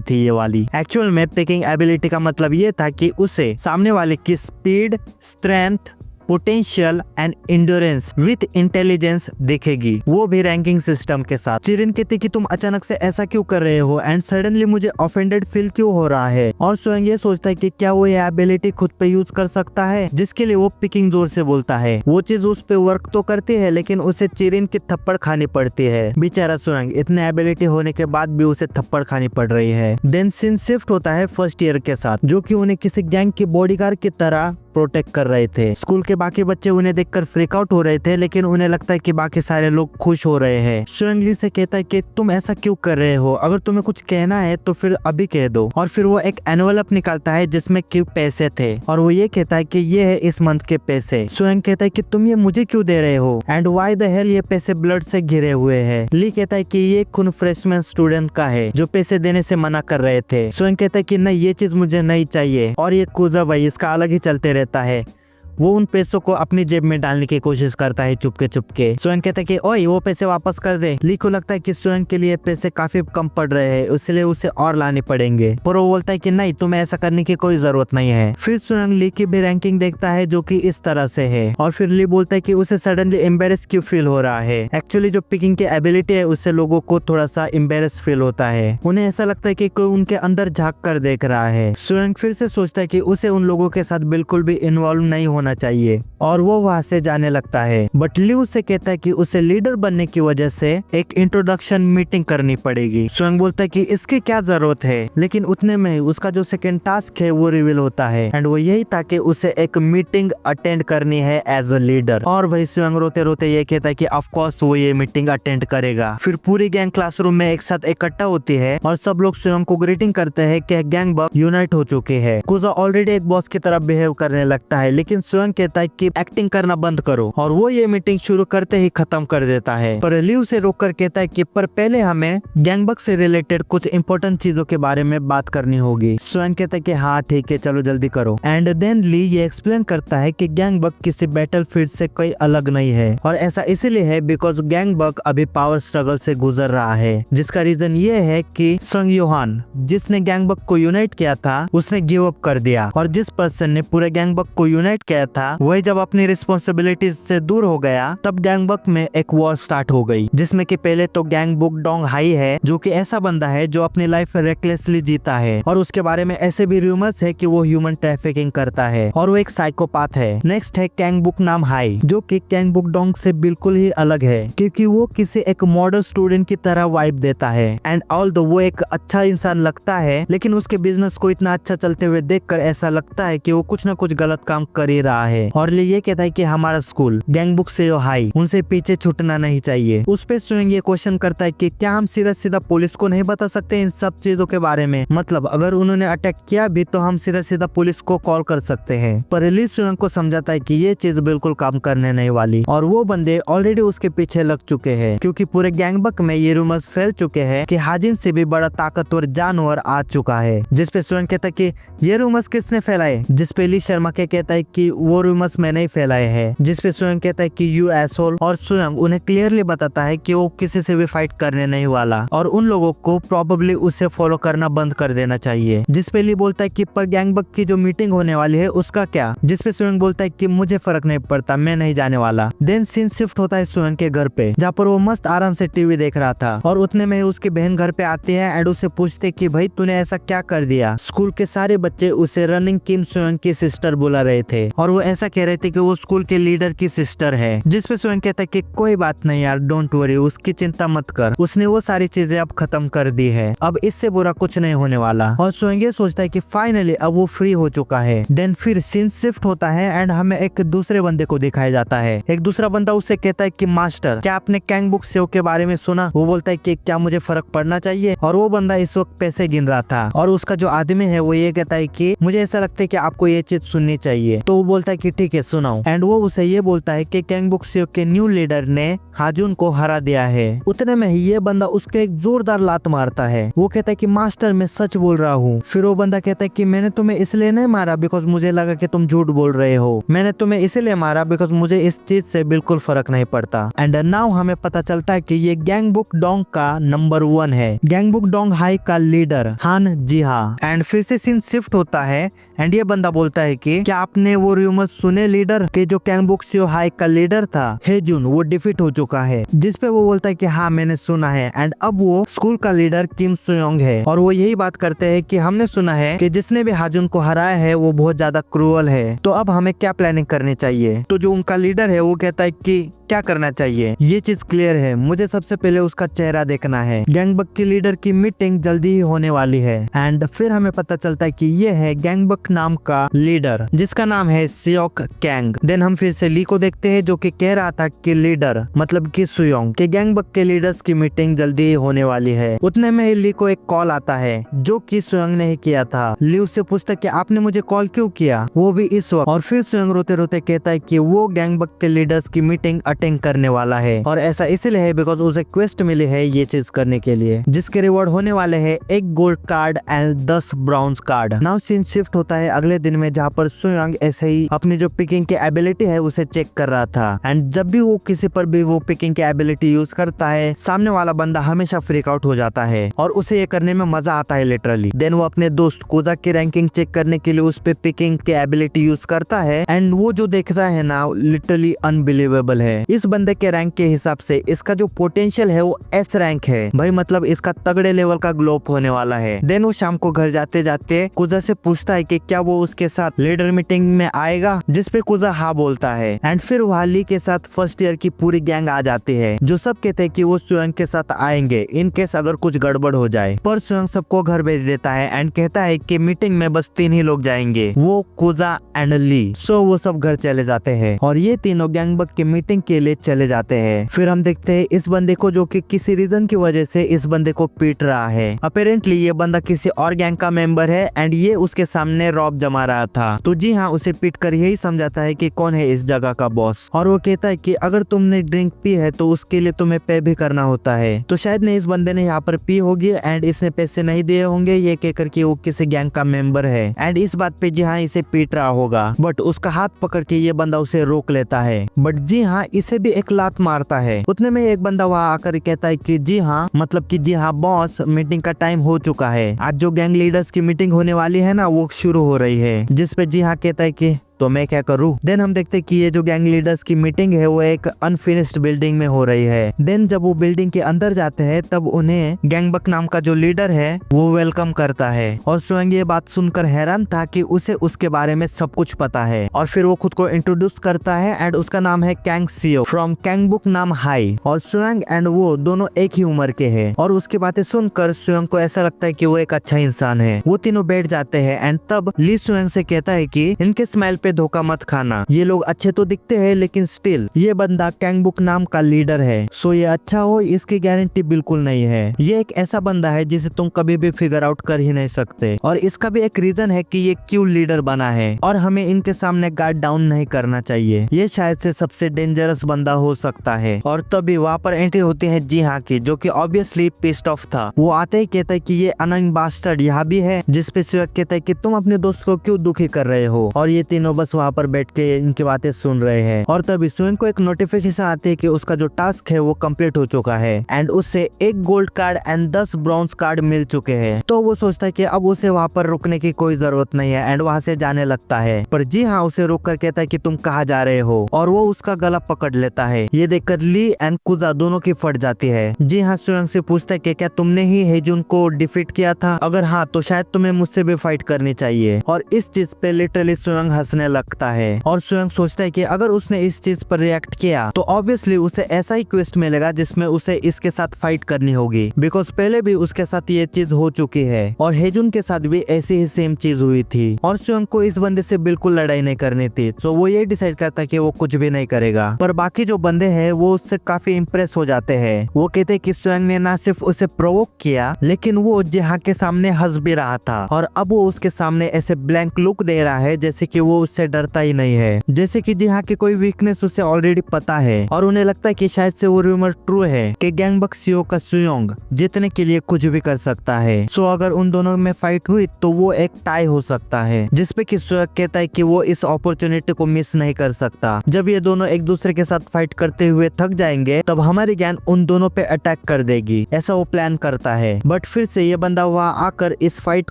थी ये वाली। एक्चुअल में पिकिंग एबिलिटी का मतलब ये था कि उसे सामने वाले की speed, strength, potential and endurance with intelligence दिखेगी, वो भी रैंकिंग सिस्टम के साथ। चिरिन कहती कि तुम अचानक से ऐसा क्यों कर रहे हो एंड सडनली मुझे ऑफेंडेड फील क्यों हो रहा है, और स्वयं ये सोचता है कि क्या वो ये एबिलिटी खुद पे यूज कर सकता है, जिसके लिए वो पिकिंग जोर से बोलता है। वो चीज उस पे वर्क तो करती है, लेकिन उसे चिरिन की थप्पड़ खानी पड़ती है। बेचारा स्वयं इतने एबिलिटी होने के बाद भी उसे थप्पड़ खानी पड़ रही है। देन सीन शिफ्ट होता है फर्स्ट ईयर के साथ, जो कि उन्हें किसी गैंग के बॉडीगार्ड की तरह प्रोटेक्ट कर रहे थे। स्कूल के बाकी बच्चे उन्हें देखकर फ्रीक आउट हो रहे थे, लेकिन उन्हें लगता है कि बाकी सारे लोग खुश हो रहे हैं। स्वयं ली से कहता है कि तुम ऐसा क्यों कर रहे हो, अगर तुम्हें कुछ कहना है तो फिर अभी कह दो। और फिर वो एक एनवेलप निकालता है जिसमें कि पैसे थे, और वो ये कहता है कि ये है इस मंथ के पैसे। स्वयं कहता है कि तुम ये मुझे क्यों दे रहे हो, एंड व्हाई द हेल ये पैसे ब्लड से घिरे हुए हैं। ली कहता है कि ये खून फ्रेशमैन स्टूडेंट का है जो पैसे देने से मना कर रहे थे। स्वयं कहता है कि नहीं ये चीज मुझे नहीं चाहिए, और ये कुजा भाई इसका अलग ही चलते रहता है। वो उन पैसों को अपनी जेब में डालने की कोशिश करता है चुपके चुपके। स्वयं कहता है कि ओए वो पैसे वापस कर दे। ली को लगता है कि स्वयं के लिए पैसे काफी कम पड़ रहे हैं, इसलिए उसे और लाने पड़ेंगे, पर वो बोलता है कि नहीं तुम्हें ऐसा करने की कोई जरूरत नहीं है। फिर स्वयं ली की भी रैंकिंग देखता है जो कि इस तरह से है, और फिर ली बोलता है कि उसे सडनली एम्बेरस क्यों फील हो रहा है। एक्चुअली जो पिकिंग की एबिलिटी है उससे लोगों को थोड़ा सा एम्बेरस फील होता है, उन्हें ऐसा लगता है कि कोई उनके अंदर झांक कर देख रहा है। स्वयं फिर से सोचता है कि उसे उन लोगों के साथ बिल्कुल भी इन्वॉल्व नहीं होना चाहिए, और वो वहां से जाने लगता है। बट ली उसे कहता है कि उसे लीडर बनने की वजह से एक इंट्रोडक्शन मीटिंग करनी पड़ेगी। स्वयं बोलता है कि इसकी क्या जरूरत है, लेकिन उतने में उसका जो सेकंड टास्क है वो रिवील होता है, एंड वो यही था कि उसे एक मीटिंग अटेंड करनी है एज अ लीडर। और भाई स्वयं रोते रोते ये कहता है कि ऑफ कोर्स वो ये मीटिंग अटेंड करेगा। फिर पूरी गैंग क्लासरूम में एक साथ इकट्ठा होती है, और सब लोग स्वयं को ग्रीटिंग करते हैं कि गैंगबक यूनाइट हो चुके हैं। कुजा ऑलरेडी एक बॉस की तरह बिहेव करने लगता है, लेकिन स्वयं सुयंग कहता है कि एक्टिंग करना बंद करो और वो ये मीटिंग शुरू करते ही खत्म कर देता है। पर ली उसे रोककर कहता है कि पर पहले हमें गैंगबक से रिलेटेड कुछ इंपॉर्टेंट चीजों के बारे में बात करनी होगी। सुयंग कहता है कि हाँ ठीक है चलो जल्दी करो। एंड देन ली ये एक्सप्लेन करता है कि गैंगबक किसी बैटलफील्ड से कोई अलग नहीं है और ऐसा इसलिए है बिकॉज गैंगबक अभी पावर स्ट्रगल से गुजर रहा है, जिसका रीजन ये है कि संग योहान जिसने गैंगबक को यूनाइट किया था उसने गिव अप कर दिया और जिस पर्सन ने पूरे गैंगबक को यूनाइट किया था वही जब अपनी रिस्पॉन्सिबिलिटीज से दूर हो गया तब गैंगबक में एक वॉर स्टार्ट हो गई, जिसमें कि पहले तो गैंगबक डोंग हाई है जो कि ऐसा बंदा है जो अपनी लाइफ रेकलेसली जीता है और उसके बारे में ऐसे भी रूमर्स है कि वो ह्यूमन ट्रैफिकिंग करता है और वो एक साइकोपाथ है। नेक्स्ट है कैंगबुक नाम हाई जो कि कैंगबुक डोंग से बिल्कुल ही अलग है क्योंकि वो किसी एक मॉडल स्टूडेंट की तरह वाइब देता है एंड ऑल्दो वो एक अच्छा इंसान लगता है लेकिन उसके बिजनेस को इतना अच्छा चलते हुए देखकर ऐसा लगता है कि वो कुछ न कुछ गलत काम कर ही रहा है। और ये कहता है कि हमारा स्कूल गैंगबुक से हाई उनसे पीछे छूटना नहीं चाहिए। उस पे सुयंग ये क्वेश्चन करता है कि क्या हम सीधा सीधा पुलिस को नहीं बता सकते इन सब चीजों के बारे में, मतलब अगर उन्होंने अटैक किया भी तो हम सीधा सीधा पुलिस को कॉल कर सकते हैं। पर ली सुयंग को समझाता है कि ये चीज बिल्कुल काम करने नहीं वाली और वो बंदे ऑलरेडी उसके पीछे लग चुके हैं क्योंकि पूरे गैंगबक में ये रूमर्स फैल चुके हैं कि हाजिन से भी बड़ा ताकतवर जानवर आ चुका है। जिसपे सुयंग कहता है कि ये रूमर्स किसने फैलाए, जिसपे ली शर्मा के कहता है कि वो रूमर्स मैंने ही फैलाए हैं। जिसपे सुयंग कहता है कि यू एसहोल और सुयंग उन्हें क्लियरली बताता है कि वो किसी से भी फाइट करने नहीं वाला और उन लोगों को प्रोबेबली उसे फॉलो करना बंद कर देना चाहिए। जिसपे ली बोलता है कि पर गैंगबक की जो मीटिंग होने वाली है उसका क्या, जिसपे सुयंग बोलता है कि मुझे फर्क नहीं पड़ता, मैं नहीं जाने वाला। देन सीन शिफ्ट होता है सुयंग के घर पे जहाँ पर वो मस्त आराम से टीवी देख रहा था और उतने में उसकी बहन घर पे आती है एंड उसे पूछते कि भाई तूने ऐसा क्या कर दिया। स्कूल के सारे बच्चे उसे रनिंग किम सुयंग की सिस्टर बुला रहे थे और वो ऐसा कह रहे थे कि वो स्कूल के लीडर की सिस्टर है। जिसपे सुयंग कहता है कि कोई बात नहीं यार, डोंट वरी, उसकी चिंता मत कर, उसने वो सारी चीजें अब खत्म कर दी है, अब इससे बुरा कुछ नहीं होने वाला। और सुयंग ये सोचता है कि फाइनली अब वो फ्री हो चुका है। देन फिर सीन शिफ्ट होता है एंड हमें एक दूसरे बंदे को दिखाया जाता है। एक दूसरा बंदा उससे कहता है कि मास्टर क्या आपने कैंगबुक सेव के बारे में सुना। वो बोलता है कि क्या मुझे फर्क पड़ना चाहिए और वो बंदा इस वक्त पैसे गिन रहा था और उसका जो आदमी है वो ये कहता है कि मुझे ऐसा लगता है कि आपको ये चीज सुननी चाहिए। तो वो बोलता है कि ठीक है सुनाओ एंड वो उसे ये बोलता है कि कैंगबुक सेव के न्यू लीडर ने हाजुन को हरा दिया है। उतने में ही ये बंदा उसके एक जोरदार लात मारता है। वो कहता है कि मास्टर मैं सच बोल रहा हूँ। फिर वो बंदा कहता है कि मैंने तुम्हें इसलिए नहीं मारा बिकॉज मुझे लगा कि तुम झूठ बोल रहे हो, मैंने तुम्हें इसलिए मारा बिकॉज मुझे इस चीज से बिल्कुल फर्क नहीं पड़ता। एंड नाउ हमें पता चलता है कि ये गैंगबुक डोंग का नंबर 1 है, गैंगबुक डोंग हाई का लीडर हान जिहा। एंड फिर से सीन शिफ्ट होता है एंड ये बंदा बोलता है कि क्या आपने वो रूमर सुने लीडर के जो कैंगबुक सेव हाई का लीडर था हेजुन वो डिफीट हो चुका है। जिसपे वो बोलता है कि हाँ मैंने सुना है एंड अब वो स्कूल का लीडर किम सुयोंग है और वो यही बात करते हैं कि हमने सुना है कि जिसने भी हाजुन को हराया है वो बहुत ज्यादा क्रूअल है, तो अब हमें क्या प्लानिंग करनी चाहिए। तो जो उनका लीडर है वो कहता है कि क्या करना चाहिए ये चीज क्लियर है, मुझे सबसे पहले उसका चेहरा देखना है। गैंगबक की लीडर की मीटिंग जल्दी ही होने वाली है एंड फिर हमें पता चलता है कि ये है गैंगबक नाम का लीडर जिसका नाम है सियोक कैंग। देन हम फिर से ली को देखते हैं जो कि कह रहा था कि लीडर मतलब कि सुयोंग के गैंगबक के लीडर्स की मीटिंग जल्दी ही होने वाली है। उतने में ही ली को एक कॉल आता है जो कि सुयोंग ने ही किया था। ली उससे पूछता कि आपने मुझे कॉल क्यों किया, वो भी इस वक्त। और फिर सुयोंग रोते रोते कहता है कि वो गैंगबक के लीडर्स की मीटिंग अटेंड करने वाला है और ऐसा इसलिए है बिकॉज उसे क्वेस्ट मिली है ये चीज करने के लिए जिसके रिवॉर्ड होने वाले है एक gold card and 10 browns card. Now scene shift होता है अगले दिन में जहाँ पर सुयोंग ऐसे ही अपनी जो पिकिंग की एबिलिटी है उसे चेक कर रहा था एंड जब भी वो किसी पर भी वो पिकिंग की एबिलिटी यूज करता है सामने वाला बंदा हमेशा फ्रीक आउट हो जाता है और उसे ये करने में मजा आता है लिटरली। देन वो अपने दोस्त कोजा की रैंकिंग चेक करने के लिए उस पे पिकिंग की एबिलिटी यूज करता है एंड वो जो देखता है ना लिटरली अनबिलीवेबल है। इस बंदे के रैंक के हिसाब से इसका जो पोटेंशियल है वो एस रैंक है भाई, मतलब इसका तगड़े लेवल का ग्लोप होने वाला है। देन वो शाम को घर जाते जाते कुजा से पूछता है कि क्या वो उसके साथ लीडर मीटिंग में आएगा, जिसपे कुजा हाँ बोलता है एंड फिर वहाँ ली के साथ फर्स्ट ईयर की पूरी गैंग आ जाती है जो सब कहते हैं कि वो सुयोंग के साथ आएंगे इन केस अगर कुछ गड़बड़ हो जाए। पर सुयोंग सबको घर भेज देता है एंड कहता है कि मीटिंग में बस 3 ही लोग जाएंगे, वो कुजा एंड ली। सो वो सब घर चले जाते हैं और ये तीनों गैंगबक की मीटिंग के लिए चले जाते हैं। फिर हम देखते हैं इस बंदे को जो कि किसी रीजन की वजह से इस बंदे को पीट रहा है। अपेरेंटली ये बंदा किसी और गैंग का मेंबर है एंड ये उसके सामने रॉब जमा रहा था। तो जी हाँ, उसे पीट कर यही समझाता है कि कौन है इस जगह का बॉस, और वो कहता है कि अगर तुमने ड्रिंक पी है तो उसके लिए तुम्हें पे भी करना होता है। तो शायद ने इस बंदे ने यहाँ पर पी होगी एंड इसने पैसे नहीं दिए होंगे, ये कहकर कि वो किसी गैंग का मेंबर है एंड इस बात पे जी हाँ इसे पीट रहा होगा, बट उसका हाथ पकड़ के ये बंदा उसे रोक लेता है, बट जी हाँ इसे भी एक लात मारता है। उतने में एक बंदा वहाँ आकर कहता है कि जी हाँ मतलब कि जी हाँ बॉस, मीटिंग का टाइम हो चुका है, आज जो गैंग लीडर्स की मीटिंग होने वाली है ना वो शुरू हो रही है। जिसपे जी हाँ कहता है कि तो मैं क्या करूँ। देन हम देखते कि ये जो गैंग लीडर्स की मीटिंग है वो एक अनफिनिश्ड बिल्डिंग में हो रही है। देन जब वो बिल्डिंग के अंदर जाते हैं तब उन्हें गैंगबक नाम का जो लीडर है वो वेलकम करता है, और स्वयं ये बात सुनकर हैरान था कि उसे उसके बारे में सब कुछ पता है। और फिर वो खुद को इंट्रोड्यूस करता है एंड उसका नाम है कैंग सियो फ्रॉम कैंगबुक नाम हाई, और स्वयं एंड वो दोनों एक ही उम्र के हैं। और उसकी बातें सुनकर स्वयं को ऐसा लगता है कि वो एक अच्छा इंसान है। वो तीनों बैठ जाते हैं एंड तब ली स्वयं से कहता है कि इनके स्माइल पे धोखा मत खाना, ये लोग अच्छे तो दिखते हैं लेकिन स्टिल ये बंदा कैंगबुक नाम का लीडर है, सो ये अच्छा हो इसकी गारंटी बिल्कुल नहीं है। ये एक ऐसा बंदा है जिसे तुम कभी भी फिगर आउट कर ही नहीं सकते, और इसका भी एक रीजन है कि ये क्यों लीडर बना है, और हमें इनके सामने गार्ड डाउन नहीं करना चाहिए। ये शायद से सबसे डेंजरस बंदा हो सकता है। और तभी वहाँ पर एंट्री होती है जी हाँ की, जो कि ऑब्वियसली पिस्ड ऑफ था। वो आते ही कहता है कि ये अनोइंग बास्टर्ड यहाँ भी है, जिसपे शिवक कहता है कि तुम अपने दोस्त को क्यों दुखी कर रहे हो, और ये तीनों बस वहाँ पर बैठ के इनकी बातें सुन रहे हैं। और तभी स्वयं को एक नोटिफिकेशन आती है कि उसका जो टास्क है वो कंप्लीट हो चुका है एंड उससे 1 gold card and 10 bronze card मिल चुके हैं। तो वो सोचता है कि अब उसे वहाँ पर रुकने की कोई जरूरत नहीं है एंड वहाँ से जाने लगता है। पर जी हाँ उसे रोक कर कहता है कि तुम कहाँ जा रहे हो, और वो उसका गला पकड़ लेता है। ये देखकर ली एंड कुजा दोनों की फट जाती है। जी हाँ स्वयं से पूछता है कि क्या तुमने ही हेजुन को डिफीट किया था, अगर हाँ तो शायद तुम्हें मुझसे भी फाइट करनी चाहिए। और इस चीज पे लिटरली स्वयं हंसने लगता है, और स्वयं सोचता है कि अगर उसने इस चीज पर रिएक्ट किया तो ऑब्वियसली उसे ऐसा ही क्वेस्ट मिलेगा जिसमें उसे इसके साथ फाइट करनी होगी, बिकॉज पहले भी उसके साथ ये चीज हो चुकी है और हेजुन के साथ भी ऐसी ही सेम चीज हुई थी, और स्वयं को इस बंदे से बिल्कुल लड़ाई नहीं करनी थी। तो वो ये डिसाइड करता है कि वो कुछ भी नहीं करेगा। पर बाकी जो बंदे हैं वो उससे काफी इम्प्रेस हो जाते हैं। वो कहते हैं कि स्वयं ने ना सिर्फ उसे प्रोवोक किया लेकिन वो जिहा के सामने हंस भी रहा था, और अब वो उसके सामने ऐसे ब्लैंक लुक दे रहा है जैसे कि वो उससे डरता ही नहीं है, जैसे कि जिहा की कोई वीकनेस उसे ऑलरेडी पता है। और उन्हें लगता है कि शायद से वो रूमर ट्रू है कि गैंगबक सियो का सुयोंग जीतने के लिए कुछ भी कर सकता है। सो अगर उन दोनों में फाइट हुई तो वो एक टाई हो सकता है, जिसपे कि सुयोंग कहता है कि वो इस अपॉर्चुनिटी को मिस नहीं कर सकता। जब ये दोनों एक दूसरे के साथ फाइट करते हुए थक जाएंगे तब हमारी गैंग उन दोनों पे अटैक कर देगी, ऐसा वो प्लान करता है। बट फिर से ये बंदा वहाँ आकर इस फाइट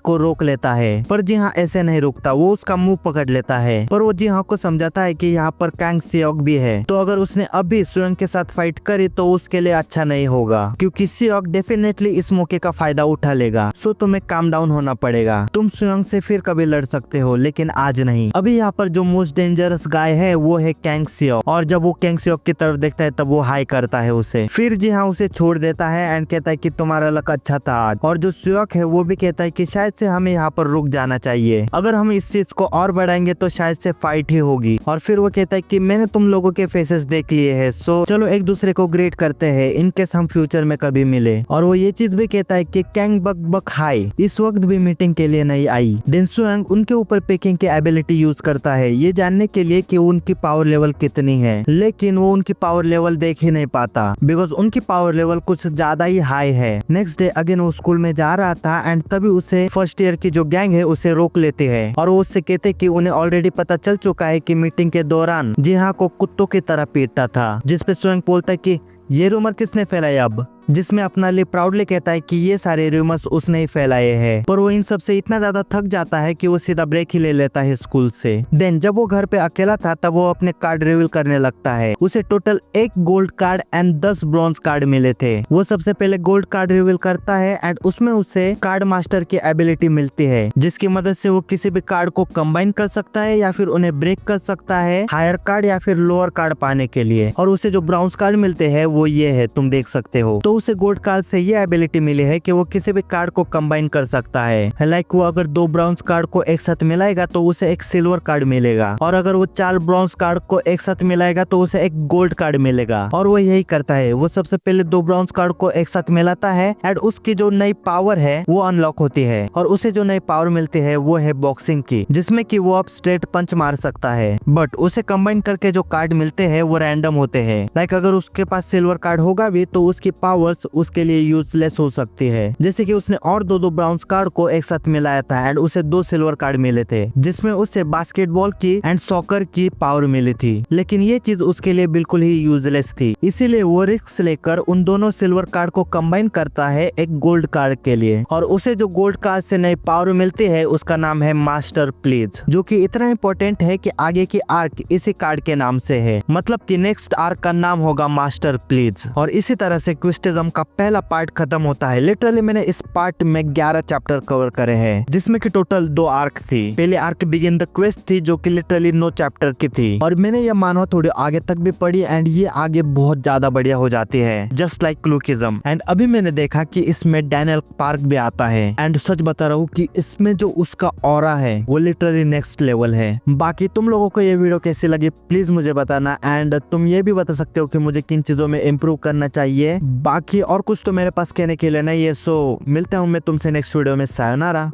को रोक लेता है, पर जी हाँ ऐसे नहीं रुकता, वो उसका मुंह पकड़ लेता है। पर वो जी हाँ को समझाता है कि यहाँ पर कैंग सियोक भी है, तो अगर उसने अभी स्वयं के साथ फाइट करी तो उसके लिए अच्छा नहीं होगा, क्योंकि सियोक डेफिनेटली इस मौके का फायदा उठा लेगा। सो तुम्हें काम डाउन होना पड़ेगा, तुम स्वयं से फिर कभी लड़ सकते हो लेकिन आज नहीं। अभी यहाँ पर जो मोस्ट डेंजरस गाय है वो है कैंग सियोक, और जब वो कैंग सियोक की तरफ देखता है तब वो हाई करता है उसे, फिर जी हाँ उसे छोड़ देता है एंड कहता है कि तुम्हारा लक अच्छा था आज। और जो सियोक है वो भी कहता है कि शायद से हमें यहाँ पर रुक जाना चाहिए, अगर हम इस चीज को और बढ़ाएंगे तो शायद से फाइट ही होगी। और फिर वो कहता है कि मैंने तुम लोगों के फेसेस देख लिए हैं, सो चलो एक दूसरे को ग्रेट करते हैं इन केस हम फ्यूचर में कभी मिले। और वो ये चीज भी कहता है कि कैंगबक हाई इस वक्त भी मीटिंग के लिए नहीं आई। देन सुयांग उनके ऊपर पेकिंग की एबिलिटी यूज करता है ये जानने के लिए कि उनकी पावर लेवल कितनी है, लेकिन वो उनकी पावर लेवल देख ही नहीं पाता बिकॉज उनकी पावर लेवल कुछ ज्यादा ही हाई है। नेक्स्ट डे अगेन वो स्कूल में जा रहा था एंड तभी उसे फर्स्ट ईयर की जो गैंग है उसे रोक लेते हैं, और वो उससे कहते कि उन्हें ऑलरेडी पता चल चुका है कि मीटिंग के दौरान जिहा को कुत्तों की तरह पीटता था, जिसपे स्वयं बोलता है कि ये रूमर किसने फैलाया अब, जिसमें अपना लिए प्राउडली कहता है कि ये सारे रूमर्स उसने ही फैलाए हैं। पर वो इन सब से इतना ज्यादा थक जाता है कि वो सीधा ब्रेक ही ले लेता है स्कूल से। देन जब वो घर पे अकेला था तब वो अपने कार्ड रिवील करने लगता है। उसे total 1 gold card and 10 bronze card मिले थे। वो सबसे पहले गोल्ड कार्ड रिवील करता है एंड उसमें उसे कार्ड मास्टर की एबिलिटी मिलती है, जिसकी मदद से वो किसी भी कार्ड को कंबाइन कर सकता है या फिर उन्हें ब्रेक कर सकता है हायर कार्ड या फिर लोअर कार्ड पाने के लिए। और उसे जो ब्राउन्स कार्ड मिलते हैं वो ये है, तुम देख सकते हो। तो उसे गोल्ड कार्ड से ये एबिलिटी मिली है कि वो किसी भी कार्ड को कंबाइन कर सकता है। लाइक वो अगर 2 ब्रॉन्ज कार्ड को एक साथ मिलाएगा तो उसे एक सिल्वर कार्ड मिलेगा, और अगर वो 4 ब्रॉन्ज कार्ड को एक साथ मिलाएगा तो उसे एक गोल्ड कार्ड मिलेगा। और वो यही करता है, वो सबसे पहले 2 ब्रॉन्ज कार्ड को एक साथ मिलाता है एंड उसकी जो नई पावर है वो अनलॉक होती है, और उसे जो नई पावर मिलती है वो है बॉक्सिंग की, जिसमें कि वो अब स्ट्रेट पंच मार सकता है। बट उसे कंबाइन करके जो कार्ड मिलते हैं वो रैंडम होते हैं। लाइक अगर उसके पास सिल्वर कार्ड होगा भी तो उसकी पावर्स उसके लिए यूजलेस हो सकती है। जैसे कि उसने और 2 ब्राउन्स कार्ड को एक साथ मिलाया था एंड उसे 2 सिल्वर कार्ड मिले थे, जिसमें उसे बास्केटबॉल की एंड सॉकर की पावर मिली थी। लेकिन ये चीज उसके लिए बिल्कुल ही यूजलेस थी, इसीलिए वो रिस्क लेकर उन दोनों सिल्वर कार्ड को कंबाइन करता है एक गोल्ड कार्ड के लिए, और उसे जो गोल्ड कार्ड से नई पावर मिलती है उसका नाम है मास्टर प्लीज, जो कि इतना इंपॉर्टेंट है कि आगे की आर्क इसी कार्ड के नाम से है। मतलब कि नेक्स्ट आर्क का नाम होगा मास्टर प्लीज। और इसी तरह से क्विस्टिज्म का पहला पार्ट खत्म होता है। लिटरली मैंने इस पार्ट में 11 चैप्टर कवर करे हैं, जिसमें कि टोटल 2 आर्क थी। पहले आर्क बिगिन द क्वेस्ट थी जो कि लिटरली 9 चैप्टर की थी, और मैंने ये मानो थोड़ी आगे तक भी पढ़ी एंड ये आगे बहुत ज्यादा बढ़िया हो जाती है, जस्ट लाइक लुकिज्म। एंड अभी मैंने देखा कि इसमें डैनियल पार्क भी आता है, एंड सच बता रहा हूँ कि इसमें जो उसका ऑरा है वो लिटरली नेक्स्ट लेवल है। बाकी तुम लोगों को ये वीडियो कैसी लगी प्लीज मुझे बताना, एंड तुम ये भी बता सकते हो कि मुझे किन चीजों में इम्प्रूव करना चाहिए। बाकी और कुछ तो मेरे पास कहने के लिए नहीं है। सो मिलता हूँ मैं तुमसे नेक्स्ट वीडियो में। सायोनारा।